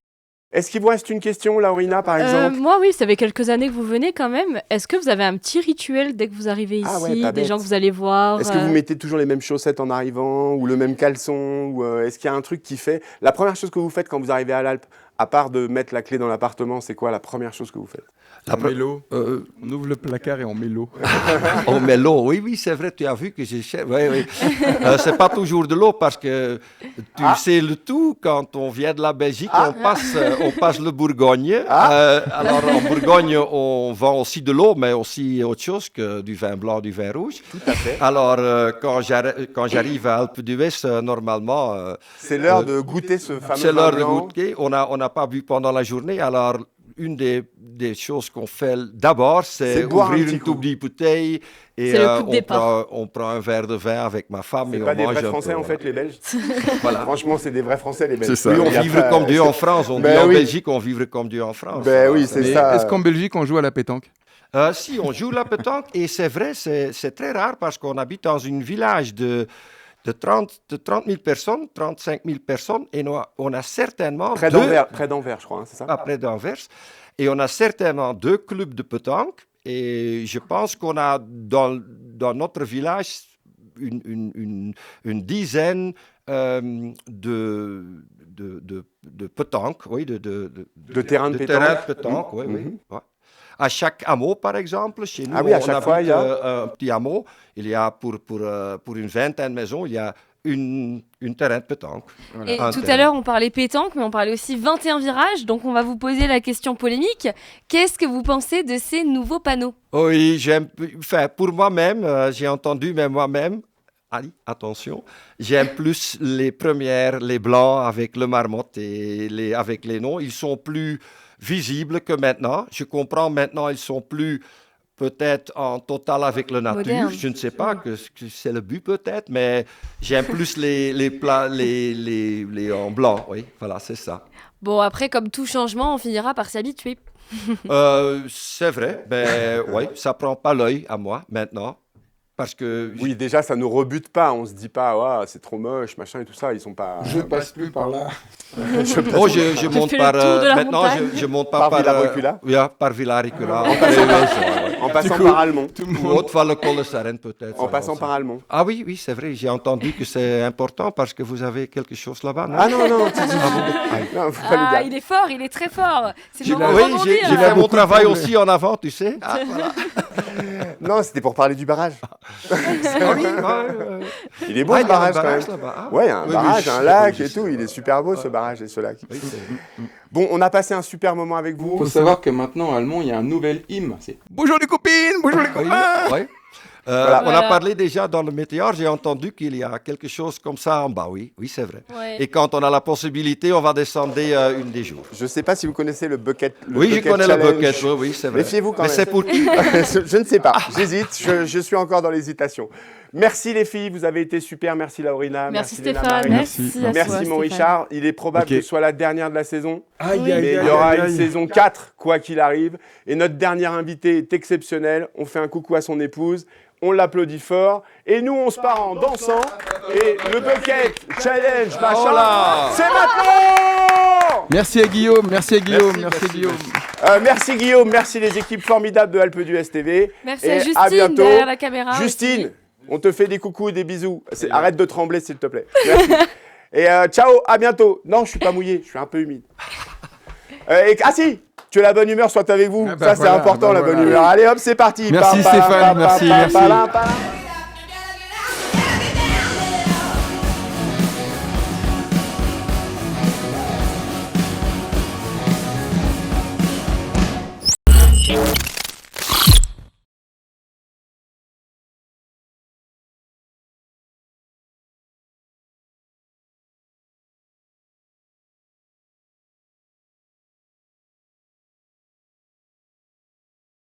Est-ce qu'il vous reste une question, Laurina, par exemple? Moi, oui, ça fait quelques années que vous venez quand même. Est-ce que vous avez un petit rituel dès que vous arrivez ici, des gens que vous allez voir? Est-ce que vous mettez toujours les mêmes chaussettes en arrivant, ou le même caleçon, ou est-ce qu'il y a un truc qui fait... La première chose que vous faites quand vous arrivez à l'Alpe, à part de mettre la clé dans l'appartement, c'est quoi la première chose que vous faites? On met l'eau. On ouvre le placard et on met l'eau. On met l'eau, oui, c'est vrai, tu as vu que j'ai... Oui. C'est pas toujours de l'eau parce que tu sais le tout, quand on vient de la Belgique, on passe le Bourgogne. Alors en Bourgogne, on vend aussi de l'eau, mais aussi autre chose que du vin blanc, du vin rouge. Tout à fait. Alors quand j'arrive à Alpe d'Huez, normalement... c'est l'heure de goûter ce fameux vin blanc. C'est l'heure de goûter. On n'a pas bu pendant la journée, alors... Une des choses qu'on fait d'abord, c'est ouvrir une toute petite bouteille et on prend un verre de vin avec ma femme. C'est et pas on des mange vrais Français en fait, les Belges. Voilà. Franchement, c'est des vrais Français, les Belges. C'est ça. Oui, on vivre comme Dieu en France. On dit en Belgique, on vivre comme Dieu en France. Oui, c'est ça. Est-ce qu'en Belgique, on joue à la pétanque? Si, on joue à la pétanque et c'est vrai, c'est très rare parce qu'on habite dans un village de 30 000 personnes, 35 000 personnes, et on a certainement... Près d'Anvers, je crois, c'est ça? Près d'Anvers. Et on a certainement 2 clubs de pétanque, et je pense qu'on a dans notre village une dizaine de pétanque, oui, de terrains de pétanque. Oui. À chaque hameau, par exemple, chez nous, à chaque fois, il y a un petit hameau. Il y a pour une vingtaine de maisons, il y a une terrain de pétanque. Voilà. Et tout à l'heure, on parlait pétanque, mais on parlait aussi 21 virages. Donc, on va vous poser la question polémique. Qu'est-ce que vous pensez de ces nouveaux panneaux? Oui, pour moi-même, j'ai entendu, mais moi-même, allez, attention, j'aime plus les premières, les blancs avec le marmotte et avec les noms. Ils sont plus visibles que maintenant. Je comprends maintenant, ils sont plus peut-être en total avec la nature. Moderne. Je ne sais pas, que c'est le but peut-être, mais j'aime plus les plats les en blanc, oui, voilà, c'est ça. Bon, après, comme tout changement, on finira par s'y habituer. C'est vrai, ben oui, ça prend pas l'œil à moi maintenant. Parce que Oui, déjà, ça nous rebute pas. On se dit pas, ouais, c'est trop moche, machin et tout ça. Ils sont pas. Je passe plus par là. je monte par maintenant je monte pas Par Villaricula. Par Villaricula. En passant par Almont. Ou autre fois le col de Sarenne peut-être. En passant par Almont. Ah oui, c'est vrai. J'ai entendu que c'est important parce que vous avez quelque chose là-bas. Non Ah non, non, faut pas le dire. Il est fort, il est très fort. C'est le moment de Oui, rebondir. j'ai fait mon travail aussi en avant, tu sais. Ah, voilà. Non, c'était pour parler du barrage. Ah oui, Il est beau Ah, le il y a un barrage quand barrage même. là-bas. Ah, Ouais, il y a un oui, barrage, oui, un je lac sais, et je tout. sais. Il est super beau ce barrage et ce lac. Bon, on a passé un super moment avec Il vous. faut savoir que maintenant, à Almont, il y a un nouvel hymne. C'est Bonjour les copines, bonjour les copains. Oui. Voilà. On a parlé déjà dans le météore, j'ai entendu qu'il y a quelque chose comme ça en bas, oui, c'est vrai. Ouais. Et quand on a la possibilité, on va descendre une des jours. Je sais pas si vous connaissez le bucket. Oui, je connais challenge. le bucket, oui, c'est vrai. Méfiez-vous quand Mais même. c'est pour qui? Je ne sais pas, j'hésite, je suis encore dans l'hésitation. Merci les filles, vous avez été super, merci Laurina. Merci Léna Stéphane. Marie. Merci à Merci toi, mon Stéphane. Richard. Il est probable Ok. que ce soit la dernière de la saison. Aïe, Oui. aïe, Mais aïe, il y aura aïe, une aïe. saison 4, quoi qu'il arrive. Et notre dernier invité est exceptionnel. On fait un coucou à son épouse. On l'applaudit fort. Et nous, on se part en dansant. Et le bucket challenge, machin, Oh là. c'est maintenant. Merci à Guillaume, merci à Guillaume, merci à Guillaume. Merci Guillaume, merci les équipes formidables de Alpe d'Huez TV. Merci Et à à Justine bientôt. derrière la caméra. Justine, aussi. on te fait des coucous et des bisous. Arrête de trembler, s'il te plaît. Merci. Et ciao, à bientôt. Non, je suis pas mouillé, je suis un peu humide. Ah si, que la bonne humeur soit avec vous. Ah bah Ça, c'est voilà, important, bah la bonne voilà. humeur. Allez, hop, c'est parti. Merci, Stéphane, merci, merci. pam.